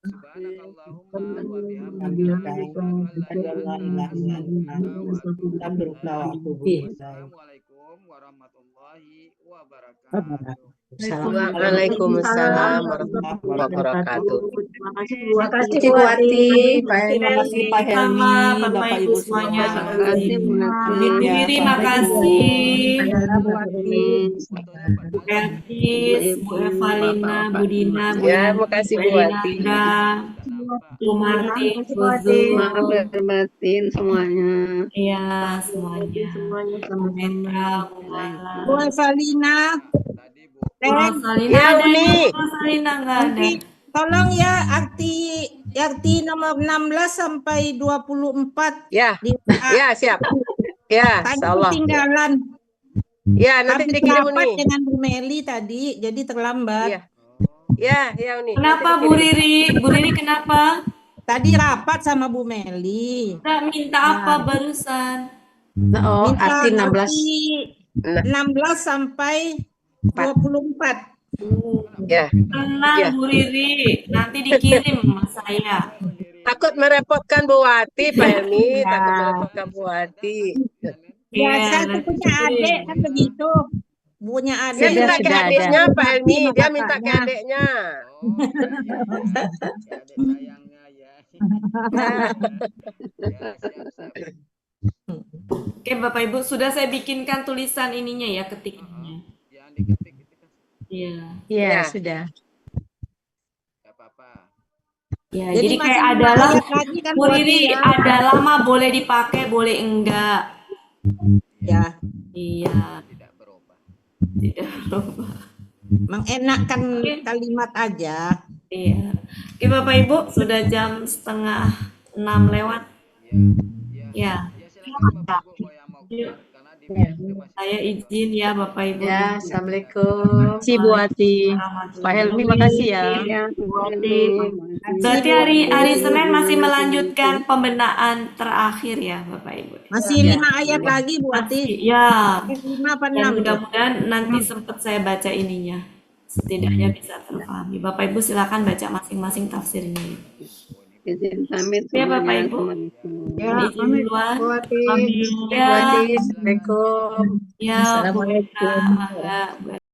Subhanakallahumma wa bihamdika asyhadu an la ilaha illa anta wa atubu ilaik. Assalamualaikum warahmatullahi wabarakatuh. Waalaikumsalam warahmatullahi wabarakatuh. Terima kasih Terima kasih Bu Bu Wati. Wati, Pak Terima Helmi. kasih Pak Helmi, Sama Bapak Bapak Ibu Ibu semuanya. semuanya. Terima kasih Bu Nati. Ibu Ya, Riri, Assalamualaikum. makasih. Dadah Bu Wati. Bu Elkis, Bu Evalina, Bu Dina, Bu Ya, Yanti, makasih Bu Bu Elina Wati. Indra, Bu Martin, Bu Zul. Maaf lahir batin semuanya. Iya, semuanya. Semuanya Bu sama-sama. Petra, Bu Mala. Bu Evalina, Bu Teng, Rosalina Ya, ada Uni. Bu Rosalina nggak ada. nanti tolong ya arti nomor 16 sampai 24 Ya, di WA. ya siap. Ya, Tadi insyaallah. ketinggalan. Ya, nanti Habis dikirim rapat Uni. dengan Bu Meli tadi, jadi terlambat. Iya. Ya, Uni. Kenapa Nanti Bu dikirim. Riri? Bu Riri kenapa? Tadi rapat sama Bu Meli. Nggak minta apa barusan? Oh, Minta arti 16. Nah, 16 sampai 24. ya. Tenang Ya. Bu Riri, nanti dikirim sama saya. Takut merepotkan Bu Wati, Pak Helmi. Takut merepotkan Bu Wati. Biasa Iya, tuh punya adik kan begitu. Punya Dia adik. minta ke sudah ada. adiknya, Pak Helmi. Sama Dia minta ke kakaknya. adiknya. Oh, iya. Ya, adik sayangnya ya. Ya, siap. Oke Bapak Ibu, sudah saya bikinkan tulisan ininya ya, ketikannya. Jangan diketik itu kan. Iya. Iya, Ya. sudah. Gak apa-apa. Ya, Jadi jadi masih kayak 5 adalah ayat lagi kan Bu Bu Riri, Wati ya. adalah mah boleh dipakai, boleh enggak. Ya, Iya, Tidak berubah. tidak lupa. mengenakkan kalimat aja. Iya. Oke Bapak Ibu, sudah jam 5:30 lewat. Ya. Ya, silakan Bapak Ibu yang mau keluar karena di itu masih Saya izin ya Bapak Ibu. Ya, assalamualaikum. Si Bu Wati. Pak Helmi, Warahmatullahi makasih ya. Ya, Berarti hari Senin masih melanjutkan pembenahan terakhir ya Bapak Ibu. Masih 5 ayat lagi Bu Wati. Ya. 5 apa Dan 6? mudah-mudahan nanti sempat saya baca ininya. Setidaknya bisa terpahami. Bapak Ibu silakan baca masing-masing tafsirnya. izin pamit Ya Bapak semuanya. Ibu. Ya, Izin pamit duluan. Bu Wati. Ya. Bu Wati, assalamualaikum. Ya, Bu Mira, Assalamualaikum. Mangga, Bu